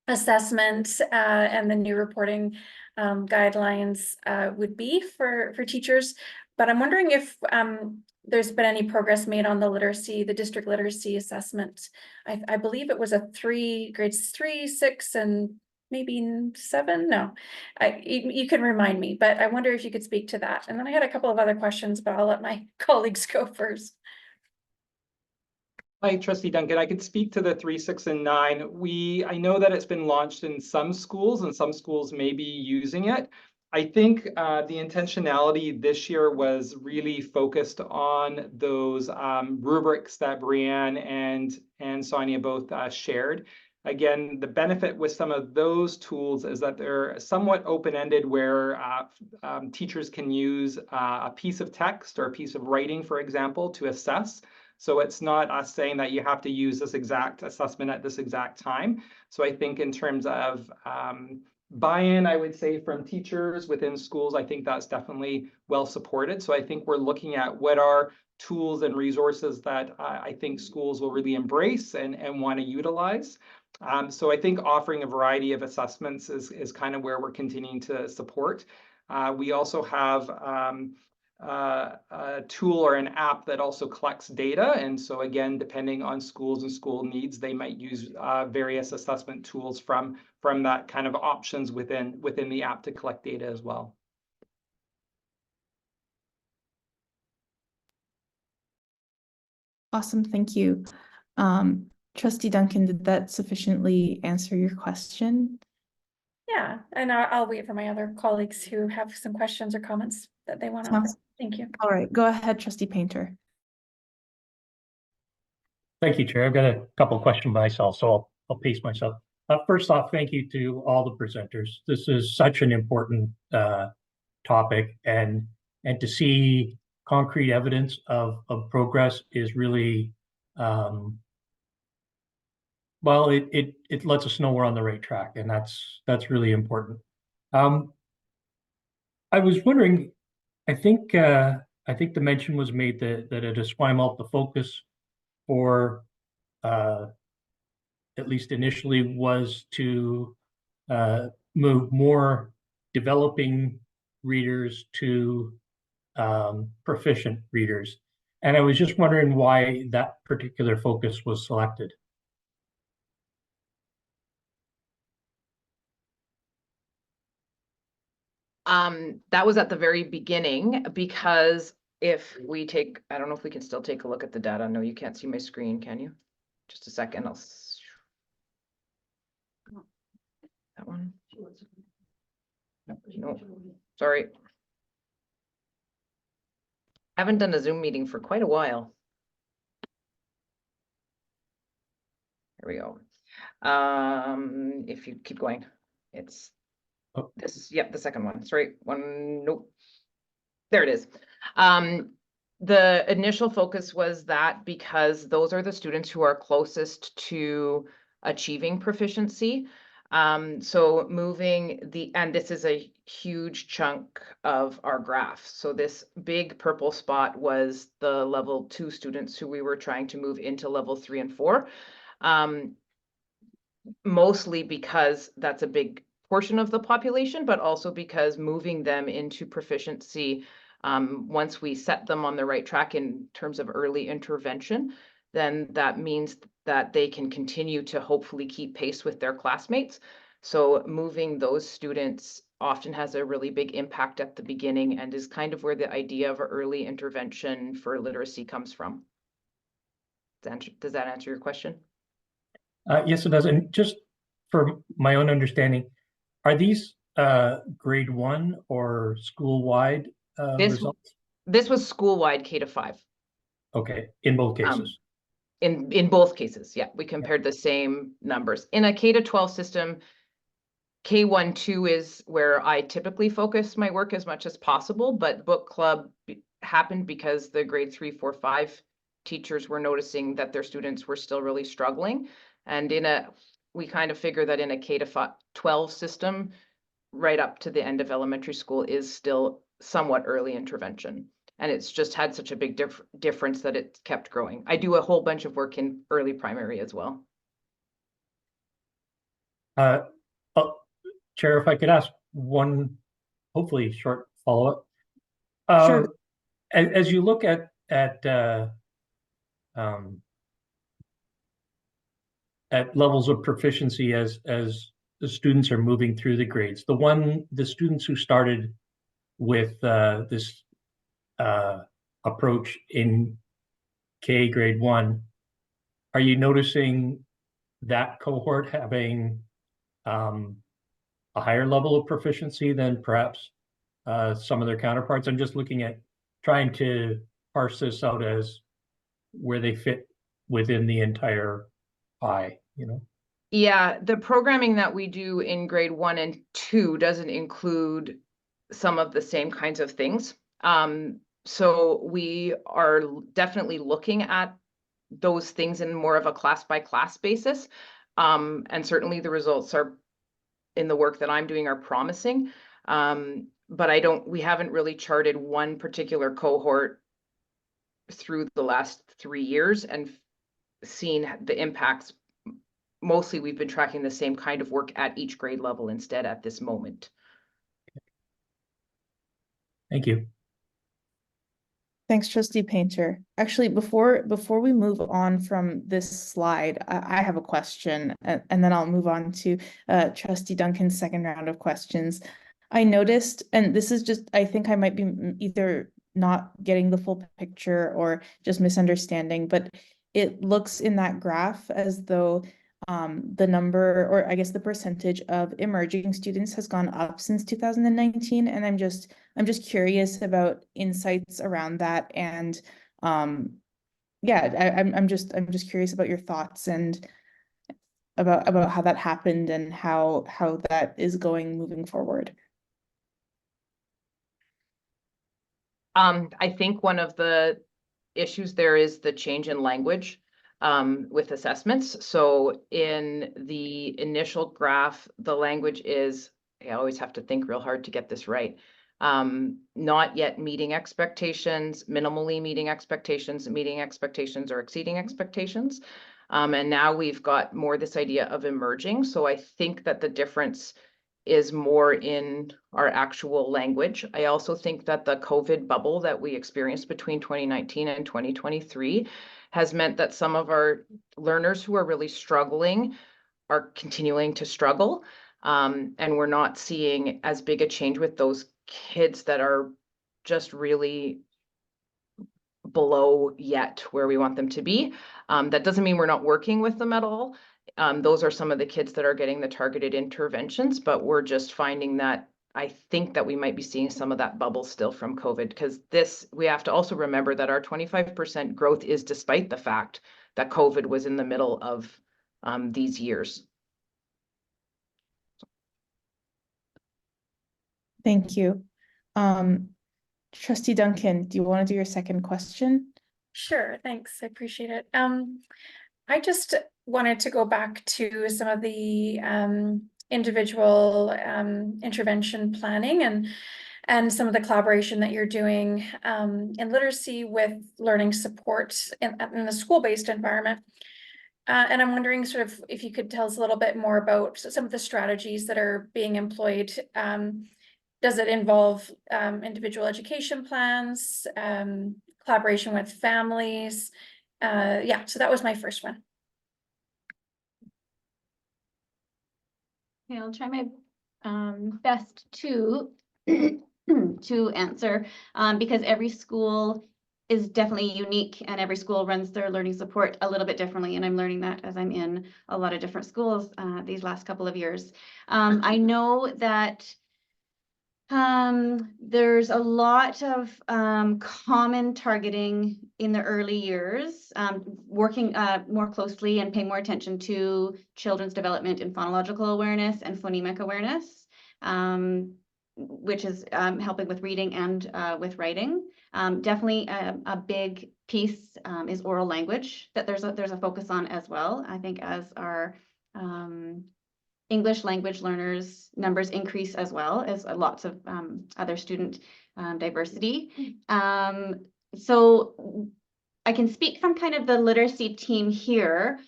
assessment and the new reporting guidelines would be for teachers. But I'm wondering if there's been any progress made on the district literacy assessment. I believe it was grades 3, 6, and maybe 7. No, you can remind me, but I wonder if you could speak to that. And then I had a couple of other questions, but I'll let my colleagues go first. Hi, Trustee Duncan. I could speak to the 3, 6, and 9. I know that it's been launched in some schools, and some schools may be using it. I think the intentionality this year was really focused on those rubrics that Brianne and Sonia both shared. Again, the benefit with some of those tools is that they're somewhat open-ended, where teachers can use a piece of text or a piece of writing, for example, to assess. So it's not us saying that you have to use this exact assessment at this exact time. So I think in terms of buy-in, I would say from teachers within schools, I think that's definitely well supported. So I think we're looking at what are tools and resources that I think schools will really embrace and want to utilize. So I think offering a variety of assessments is kind of where we're continuing to support. We also have a tool or an app that also collects data. And so again, depending on schools and school needs, they might use various assessment tools from that kind of options within the app to collect data as well. Awesome, thank you. Trustee Duncan, did that sufficiently answer your question? Yeah, and I'll wait for my other colleagues who have some questions or comments that they want to offer. Sounds- Thank you. All right, go ahead, Trustee Painter. Thank you, Chair. I've got a couple of questions myself, so I'll pace myself. First off, thank you to all the presenters. This is such an important topic, and to see concrete evidence of progress is really, well, it lets us know we're on the right track, and that's really important. I was wondering, I think the mention was made that at Esquimalt, the focus for at least initially was to move more developing readers to proficient readers. And I was just wondering why that particular focus was selected. That was at the very beginning, because if we take, I don't know if we can still take a look at the data. No, you can't see my screen, can you? Just a second, that one. No, sorry. Haven't done a Zoom meeting for quite a while. Here we go. If you keep going, it's this, yep, the second one. Sorry, one, nope. There it is. The initial focus was that because those are the students who are closest to achieving proficiency. So moving and this is a huge chunk of our graph. So this big purple spot was the level 2 students who we were trying to move into level 3 and 4. Mostly because that's a big portion of the population, but also because moving them into proficiency, once we set them on the right track in terms of early intervention, then that means that they can continue to hopefully keep pace with their classmates. So moving those students often has a really big impact at the beginning, and is kind of where the idea of early intervention for literacy comes from. Does that answer your question? Yes, it does. And just for my own understanding, are these grade 1 or school-wide results? This was school-wide K-5. Okay, in both cases. In both cases, yeah, we compared the same numbers. In a K-12 system, K1-2 is where I typically focus my work as much as possible, but book club happened because the grade 3, 4, 5 teachers were noticing that their students were still really struggling. And we kind of figure that in a K-12 system, right up to the end of elementary school is still somewhat early intervention. And it's just had such a big difference that it kept growing. I do a whole bunch of work in early primary as well. Chair, if I could ask one, hopefully short follow-up. Sure. As you look at levels of proficiency as the students are moving through the grades, the students who started with this approach in K grade 1, are you noticing that cohort having a higher level of proficiency than perhaps some of their counterparts? I'm just looking at trying to parse this out as where they fit within the entire pie, you know? Yeah, the programming that we do in grade 1 and 2 doesn't include some of the same kinds of things. So we are definitely looking at those things in more of a class by class basis. And certainly the results are in the work that I'm doing are promising. But we haven't really charted one particular cohort through the last 3 years and seen the impacts. Mostly we've been tracking the same kind of work at each grade level instead at this moment. Thank you. Thanks, Trustee Painter. Actually, before we move on from this slide, I have a question, and then I'll move on to Trustee Duncan's second round of questions. I noticed, and this is just, I think I might be either not getting the full picture or just misunderstanding, but it looks in that graph as though the number, or I guess the percentage of emerging students has gone up since 2019. And I'm just curious about insights around that. And yeah, I'm just curious about your thoughts and about how that happened and how that is going moving forward. I think one of the issues there is the change in language with assessments. So in the initial graph, the language is, I always have to think real hard to get this right. Not yet meeting expectations, minimally meeting expectations, or exceeding expectations. And now we've got more this idea of emerging. So I think that the difference is more in our actual language. I also think that the COVID bubble that we experienced between 2019 and 2023 has meant that some of our learners who are really struggling are continuing to struggle. And we're not seeing as big a change with those kids that are just really below yet where we want them to be. That doesn't mean we're not working with them at all. Those are some of the kids that are getting the targeted interventions, but we're just finding that I think that we might be seeing some of that bubble still from COVID, because we have to also remember that our 25% growth is despite the fact that COVID was in the middle of these years. Thank you. Trustee Duncan, do you want to do your second question? Sure, thanks. I appreciate it. I just wanted to go back to some of the individual intervention planning and some of the collaboration that you're doing in literacy with learning support in the school-based environment. And I'm wondering sort of if you could tell us a little bit more about some of the strategies that are being employed. Does it involve individual education plans, collaboration with families? Yeah, so that was my first one. Okay, I'll try my best to to answer because every school is definitely unique and every school runs their learning support a little bit differently, and I'm learning that as I'm in a lot of different schools these last couple of years. I know that there's a lot of common targeting in the early years, working more closely and paying more attention to children's development in phonological awareness and phonemic awareness, which is helping with reading and with writing. Definitely a big piece is oral language that there's a focus on as well. I think as our English language learners numbers increase as well as lots of other student diversity. So I can speak from kind of the literacy team here.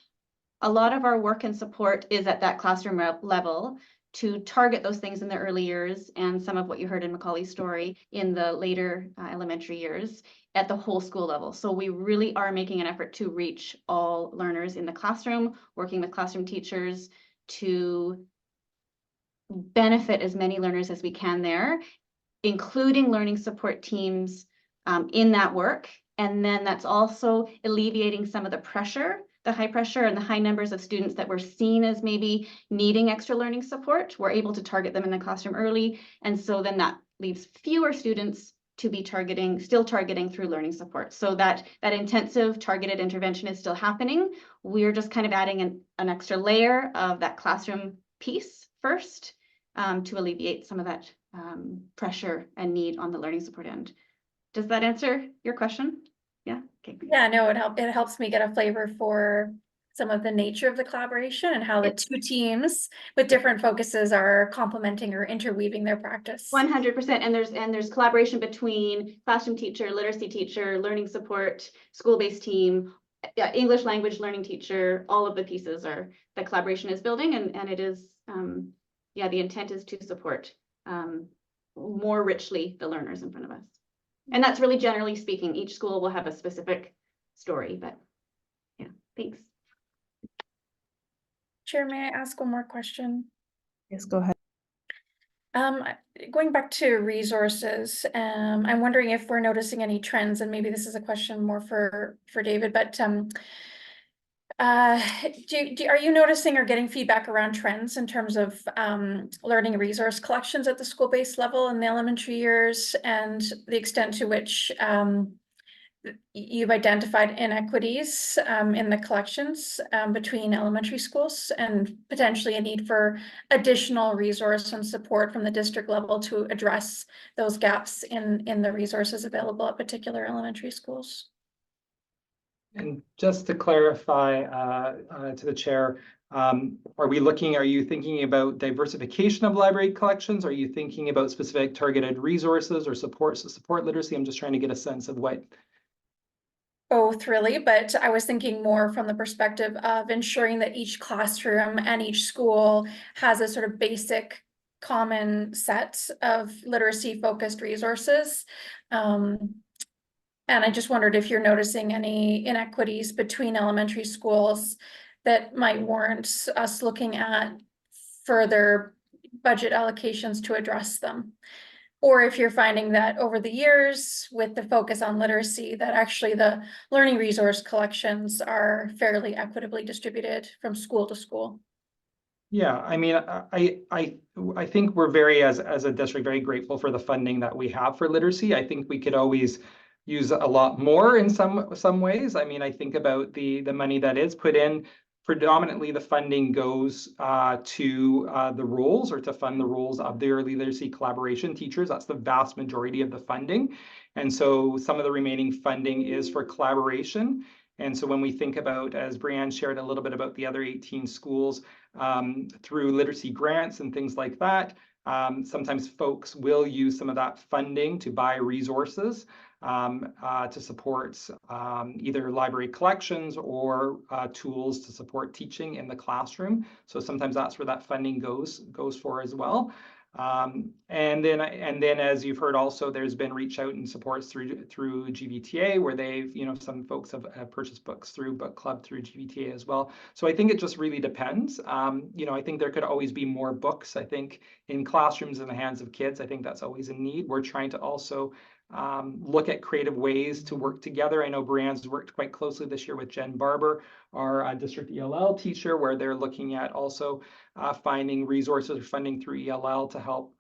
A lot of our work and support is at that classroom level to target those things in the early years, and some of what you heard in Macaulay's story in the later elementary years at the whole school level. So we really are making an effort to reach all learners in the classroom, working with classroom teachers to benefit as many learners as we can there, including learning support teams in that work. And then that's also alleviating some of the pressure, the high pressure and the high numbers of students that were seen as maybe needing extra learning support. We're able to target them in the classroom early. And so then that leaves fewer students to be still targeting through learning support. So that intensive targeted intervention is still happening. We're just kind of adding an extra layer of that classroom piece first to alleviate some of that pressure and need on the learning support end. Does that answer your question? Yeah. Okay. Yeah, no, it helps me get a flavor for some of the nature of the collaboration and how the two teams with different focuses are complementing or interweaving their practice. 100%. And there's collaboration between classroom teacher, literacy teacher, learning support, school-based team, English language learning teacher. All of the pieces are the collaboration is building, and it is yeah, the intent is to support more richly the learners in front of us. And that's really generally speaking. Each school will have a specific story, but yeah, thanks. Chair, may I ask one more question? Yes, go ahead. Going back to resources, I'm wondering if we're noticing any trends, and maybe this is a question more for David, but Are you noticing or getting feedback around trends in terms of learning resource collections at the school-based level in the elementary years, and the extent to which you've identified inequities in the collections between elementary schools, and potentially a need for additional resource and support from the district level to address those gaps in the resources available at particular elementary schools? And just to clarify to the chair, are you thinking about diversification of library collections? Are you thinking about specific targeted resources or support literacy? I'm just trying to get a sense of what. Both really, but I was thinking more from the perspective of ensuring that each classroom and each school has a sort of basic common set of literacy focused resources. And I just wondered if you're noticing any inequities between elementary schools that might warrant us looking at further budget allocations to address them. Or if you're finding that over the years, with the focus on literacy, that actually the learning resource collections are fairly equitably distributed from school to school. Yeah, I mean, I think we're as a district, very grateful for the funding that we have for literacy. I think we could always use a lot more in some ways. I mean, I think about the money that is put in. Predominantly, the funding goes to the roles, or to fund the roles of the early literacy collaboration teachers. That's the vast majority of the funding. And so some of the remaining funding is for collaboration. And so when we think about, as Brianne shared a little bit about the other 18 schools, through literacy grants and things like that, sometimes folks will use some of that funding to buy resources to support either library collections or tools to support teaching in the classroom. So sometimes that's where that funding goes for as well. And then as you've heard also, there's been reach out and supports through GVTA, where they've, some folks have purchased books through Book Club through GVTA as well. So I think it just really depends. I think there could always be more books, I think, in classrooms in the hands of kids. I think that's always a need. We're trying to also look at creative ways to work together. I know Brianne's worked quite closely this year with Jen Barber, our district ELL teacher, where they're looking at also finding resources or funding through ELL to help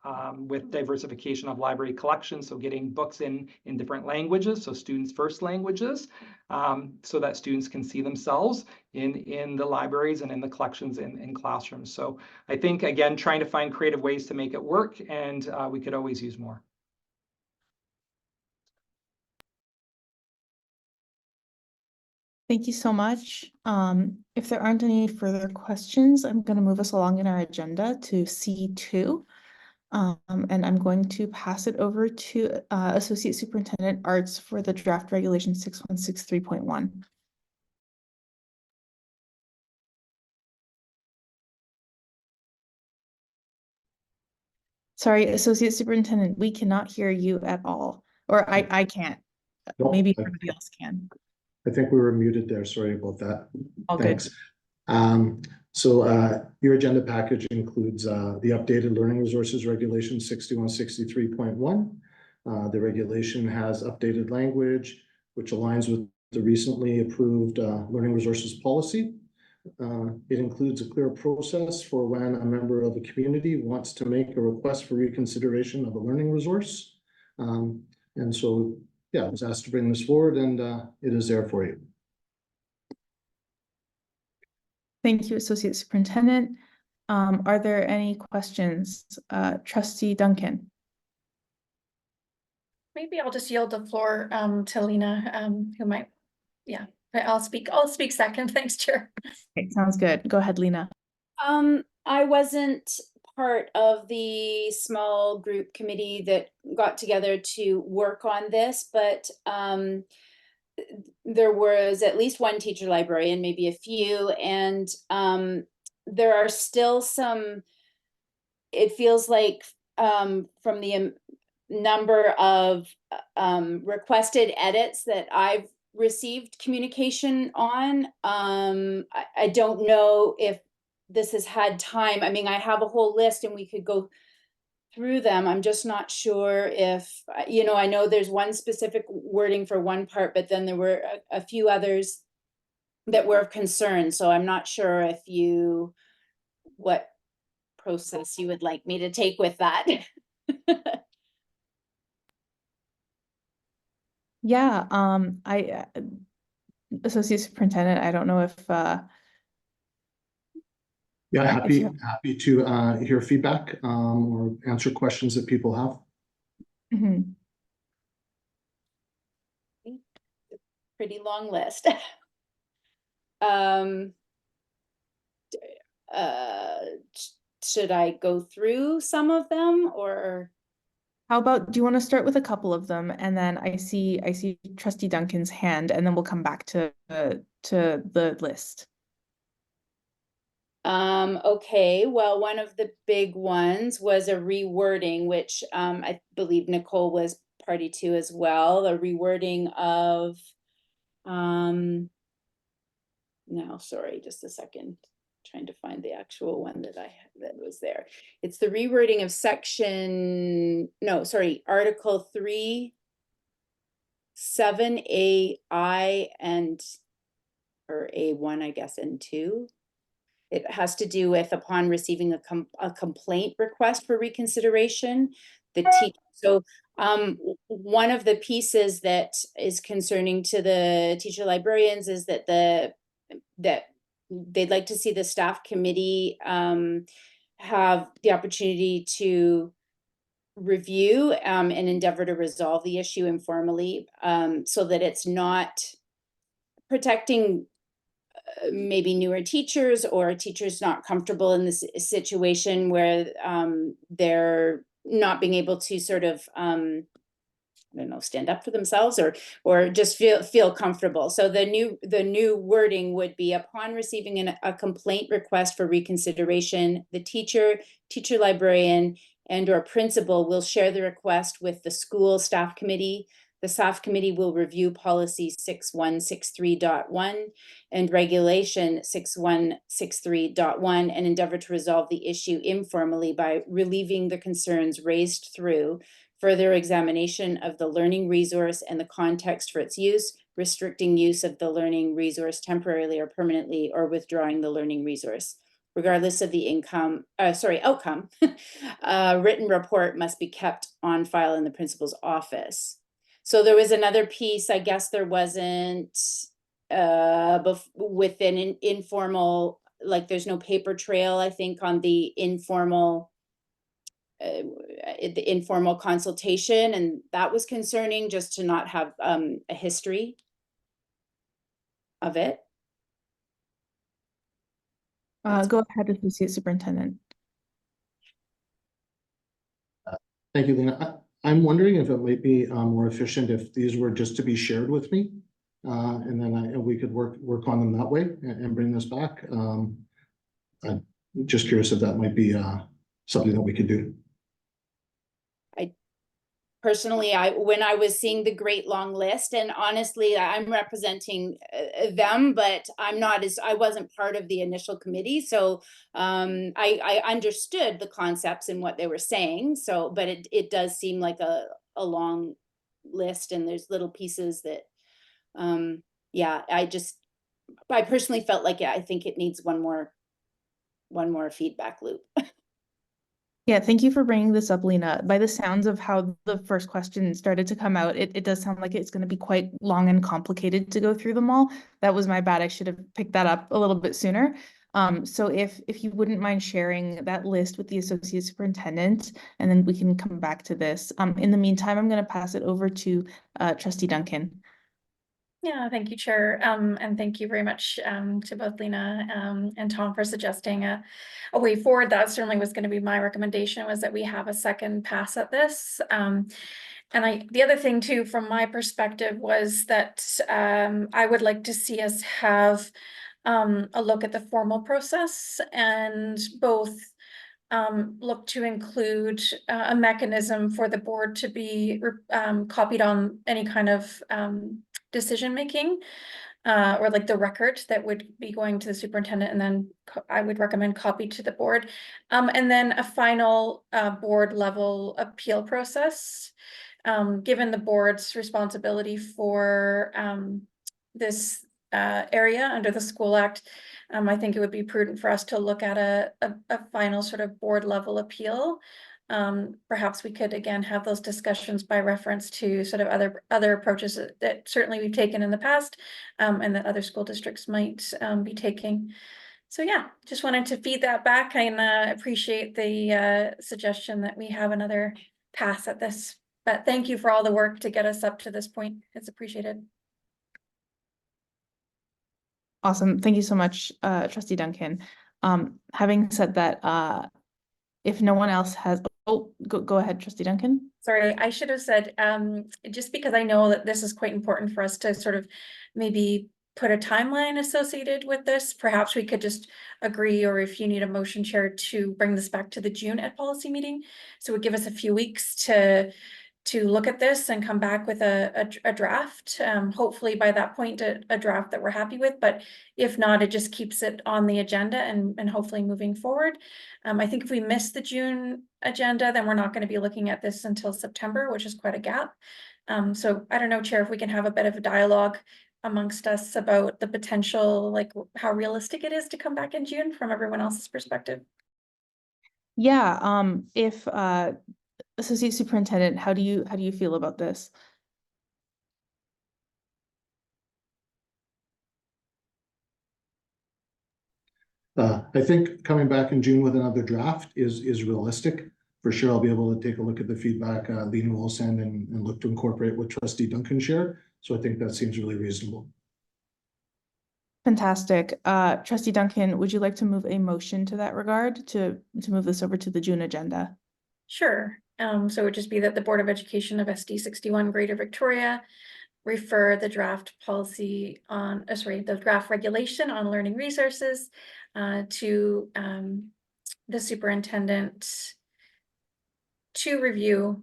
with diversification of library collections. So getting books in different languages, so students' first languages, so that students can see themselves in the libraries and in the collections in classrooms. So I think, again, trying to find creative ways to make it work, and we could always use more. Thank you so much. If there aren't any further questions, I'm going to move us along in our agenda to C2. And I'm going to pass it over to Associate Superintendent Arts for the draft regulation 6163.1. Sorry, Associate Superintendent, we cannot hear you at all, or I can't. Nope, Maybe everybody else can. I think we were muted there. Sorry about that. All Thanks. Good. So your agenda package includes the updated Learning Resources Regulation 6163.1. The regulation has updated language, which aligns with the recently approved Learning Resources Policy. It includes a clear process for when a member of a community wants to make a request for reconsideration of a learning resource. And so, yeah, I was asked to bring this forward, and it is there for you. Thank you, Associate Superintendent. Are there any questions? Trustee Duncan. Maybe I'll just yield the floor to Lena, who might, yeah, I'll speak second. Thanks, Chair. Okay, sounds good. Go ahead, Lena. I wasn't part of the small group committee that got together to work on this, but there was at least one teacher librarian, maybe a few, and there are still some, it feels like from the number of requested edits that I've received communication on, I don't know if this has had time. I mean, I have a whole list and we could go through them. I'm just not sure if, I know there's one specific wording for one part, but then there were a few others that were of concern, so I'm not sure if what process you would like me to take with that. Yeah, Associate Superintendent, I don't know if, Yeah, you happy to hear feedback or answer questions that people have. mhm. Pretty long list. Um, should I go through some of them, or? How about, do you want to start with a couple of them, and then I see Trustee Duncan's hand, and then we'll come back to the list. Okay, well, one of the big ones was a rewording, which I believe Nicole was party to as well, the rewording of no, sorry, just a second. Trying to find the actual one that was there. It's the rewording of Article 3, 7AI or A1, I guess, and 2. It has to do with upon receiving a complaint request for reconsideration, the teacher. So one of the pieces that is concerning to the teacher librarians is that they'd like to see the staff committee have the opportunity to review and endeavor to resolve the issue informally, so that it's not protecting maybe newer teachers or teachers not comfortable in this situation where they're not being able to sort of I don't know, stand up for themselves or just feel comfortable. So the new wording would be upon receiving a complaint request for reconsideration, the teacher librarian and or principal will share the request with the school staff committee. The staff committee will review policy 6163.1 and regulation 6163.1 and endeavor to resolve the issue informally by relieving the concerns raised through further examination of the learning resource and the context for its use, restricting use of the learning resource temporarily or permanently, or withdrawing the learning resource. Regardless of the outcome, written report must be kept on file in the principal's office. So there was another piece, I guess there wasn't within an informal, like there's no paper trail, I think, on the informal consultation, and that was concerning, just to not have a history of it. Go ahead, Associate Superintendent. Thank you, Lena. I'm wondering if it might be more efficient if these were just to be shared with me, and then we could work on them that way and bring this back. I'm just curious if that might be something that we could do. Personally, when I was seeing the great long list, and honestly, I'm representing them, but I wasn't part of the initial committee, so I understood the concepts and what they were saying. So, but it does seem like a long list, and there's little pieces that, yeah, I personally felt like I think it needs one more feedback loop. Yeah, thank you for bringing this up, Lena. By the sounds of how the first question started to come out, it does sound like it's going to be quite long and complicated to go through them all. That was my bad. I should have picked that up a little bit sooner. So if you wouldn't mind sharing that list with the Associate Superintendent, and then we can come back to this. In the meantime, I'm going to pass it over to Trustee Duncan. Yeah, thank you, Chair. And thank you very much to both Lena and Tom for suggesting a way forward. That certainly was going to be my recommendation, was that we have a second pass at this. And the other thing too, from my perspective, was that I would like to see us have a look at the formal process and both look to include a mechanism for the board to be copied on any kind of decision making, or like the record that would be going to the superintendent, and then I would recommend copy to the board, and then a final board level appeal process, given the board's responsibility for this area under the School Act, I think it would be prudent for us to look at a final sort of board level appeal. Perhaps we could again have those discussions by reference to sort of other approaches that certainly we've taken in the past, and that other school districts might be taking. So yeah, just wanted to feed that back and appreciate the suggestion that we have another pass at this. But thank you for all the work to get us up to this point. It's appreciated. Awesome. Thank you so much, Trustee Duncan. Having said that, if no one else has, go ahead, Trustee Duncan. Sorry, I should have said, just because I know that this is quite important for us to sort of maybe put a timeline associated with this, perhaps we could just agree, or if you need a motion, Chair, to bring this back to the June Ed Policy meeting. So it would give us a few weeks to look at this and come back with a draft. Hopefully by that point, a draft that we're happy with, but if not, it just keeps it on the agenda and hopefully moving forward. I think if we miss the June agenda, then we're not going to be looking at this until September, which is quite a gap. So I don't know, Chair, if we can have a bit of a dialogue amongst us about the potential, like how realistic it is to come back in June from everyone else's perspective. Yeah, if Associate Superintendent, how do you feel about this? I think coming back in June with another draft is realistic. For sure, I'll be able to take a look at the feedback Lena will send and look to incorporate what Trustee Duncan shared. So I think that seems really reasonable. Fantastic. Trustee Duncan, would you like to move a motion to that regard to move this over to the June agenda? Sure. So it would just be that the Board of Education of SD61 Greater Victoria refer the draft policy on, the draft regulation on learning resources to the superintendent to review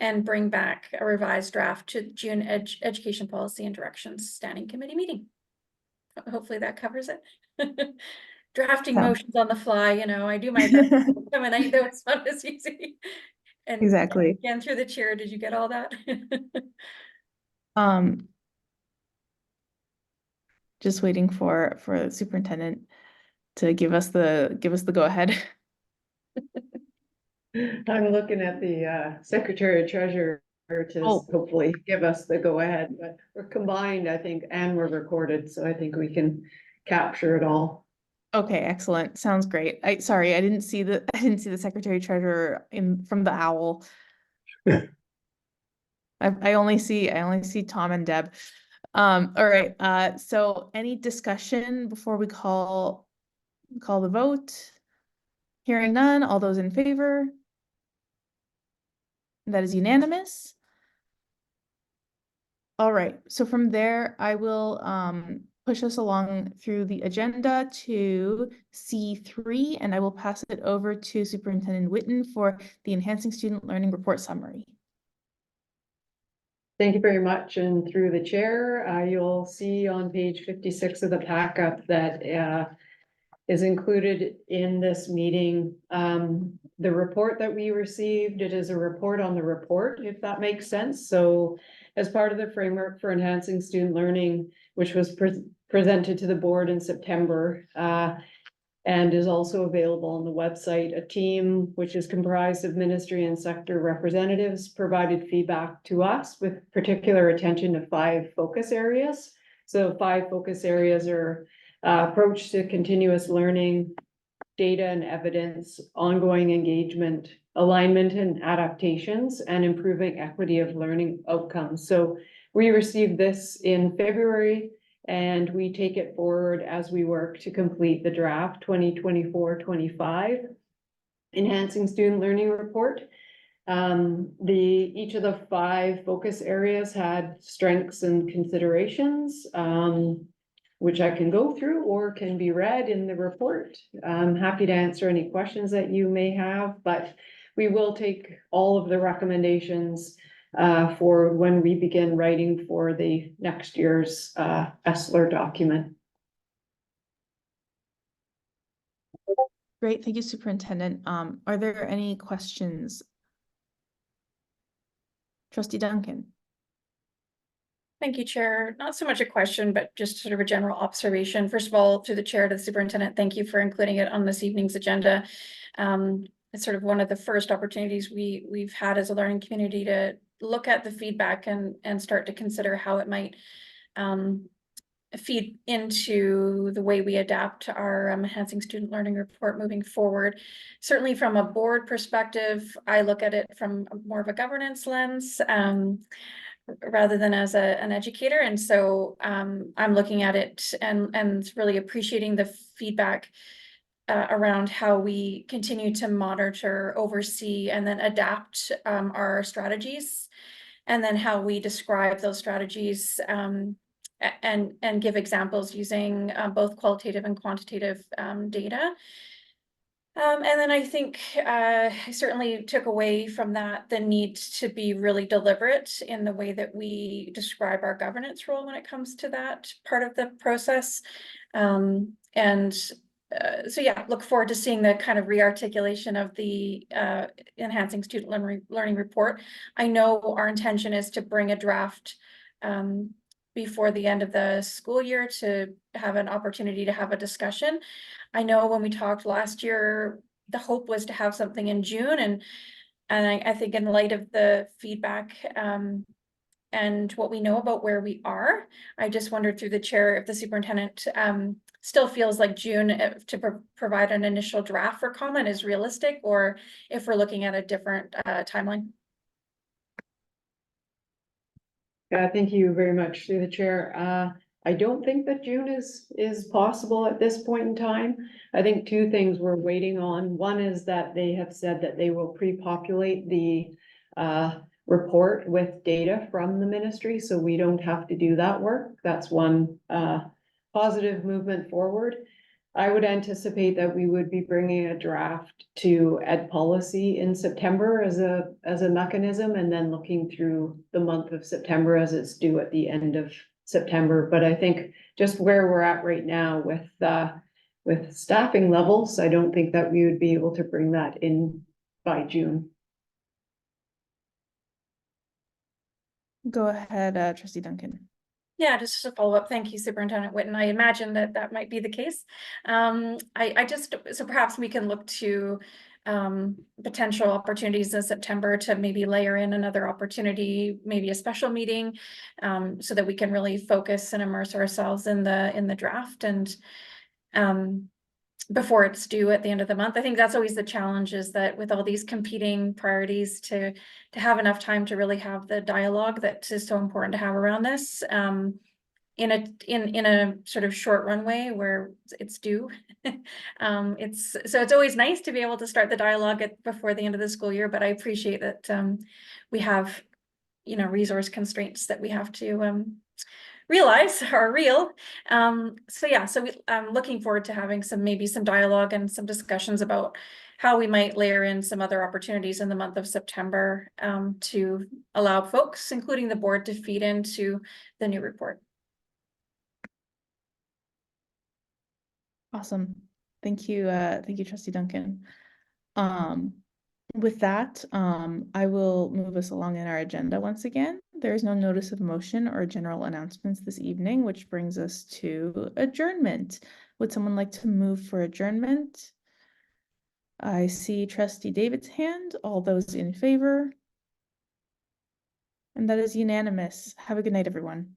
and bring back a revised draft to June Education Policy and Directions Standing Committee meeting. Hopefully that covers it. Drafting motions on the fly, you know, I do my best. And I know it's not as easy. And Exactly. again, through the chair, did you get all that? Just waiting for the superintendent to give us the go ahead. I'm looking at the Secretary Treasurer to hopefully give us the go ahead, but we're combined, I think, and we're recorded, so I think we can capture it all. Okay, excellent. Sounds great. Sorry, I didn't see the Secretary Treasurer from the owl. I only see Tom and Deb. All right. So any discussion before we call the vote? Hearing none, all those in favor? That is unanimous. All right, so from there, I will push us along through the agenda to C3, and I will pass it over to Superintendent Whitten for the Enhancing Student Learning Report Summary. Thank you very much. And through the chair, you'll see on page 56 of the backup that is included in this meeting. The report that we received, it is a report on the report, if that makes sense. So as part of the framework for enhancing student learning, which was presented to the board in September, and is also available on the website, a team which is comprised of ministry and sector representatives provided feedback to us with particular attention to 5 focus areas. So 5 focus areas are approach to continuous learning, data and evidence, ongoing engagement, alignment and adaptations, and improving equity of learning outcomes. So we received this in February, and we take it forward as we work to complete the draft 2024-25 Enhancing Student Learning Report. Each of the 5 focus areas had strengths and considerations, which I can go through or can be read in the report. I'm happy to answer any questions that you may have, but we will take all of the recommendations for when we begin writing for the next year's ESLR document. Great, thank you, Superintendent. Are there any questions? Trustee Duncan. Thank you, Chair. Not so much a question, but just sort of a general observation. First of all, through the Chair to the Superintendent, thank you for including it on this evening's agenda. It's sort of one of the first opportunities we've had as a learning community to look at the feedback and start to consider how it might feed into the way we adapt our enhancing student learning report moving forward. Certainly from a board perspective, I look at it from more of a governance lens rather than as an educator. And so I'm looking at it and really appreciating the feedback around how we continue to monitor, oversee, and then adapt our strategies, and then how we describe those strategies and give examples using both qualitative and quantitative data. And then I think I certainly took away from that the need to be really deliberate in the way that we describe our governance role when it comes to that part of the process. So yeah, look forward to seeing the kind of re-articulation of the enhancing student learning report. I know our intention is to bring a draft before the end of the school year to have an opportunity to have a discussion. I know when we talked last year, the hope was to have something in June, and I think in light of the feedback and what we know about where we are, I just wondered through the chair if the superintendent still feels like June to provide an initial draft for comment is realistic, or if we're looking at a different timeline. Thank you very much through the chair. I don't think that June is possible at this point in time. I think two things we're waiting on. One is that they have said that they will pre-populate the report with data from the ministry, so we don't have to do that work. That's one positive movement forward. I would anticipate that we would be bringing a draft to Ed Policy in September as a mechanism, and then looking through the month of September as it's due at the end of September. But I think just where we're at right now with staffing levels, I don't think that we would be able to bring that in by June. Go ahead, Trustee Duncan. Yeah, just a follow up. Thank you, Superintendent Whitten. I imagine that might be the case. So perhaps we can look to potential opportunities in September to maybe layer in another opportunity, maybe a special meeting, so that we can really focus and immerse ourselves in the draft and before it's due at the end of the month. I think that's always the challenge, is that with all these competing priorities to have enough time to really have the dialogue that is so important to have around this in a sort of short runway where it's due. It's always nice to be able to start the dialogue before the end of the school year, but I appreciate that we have resource constraints that we have to realize are real. So I'm looking forward to having maybe some dialogue and some discussions about how we might layer in some other opportunities in the month of September to allow folks, including the board, to feed into the new report. Awesome. Thank you, Trustee Duncan. With that, I will move us along in our agenda once again. There is no notice of motion or general announcements this evening, which brings us to adjournment. Would someone like to move for adjournment? I see Trustee David's hand. All those in favor? And that is unanimous. Have a good night, everyone.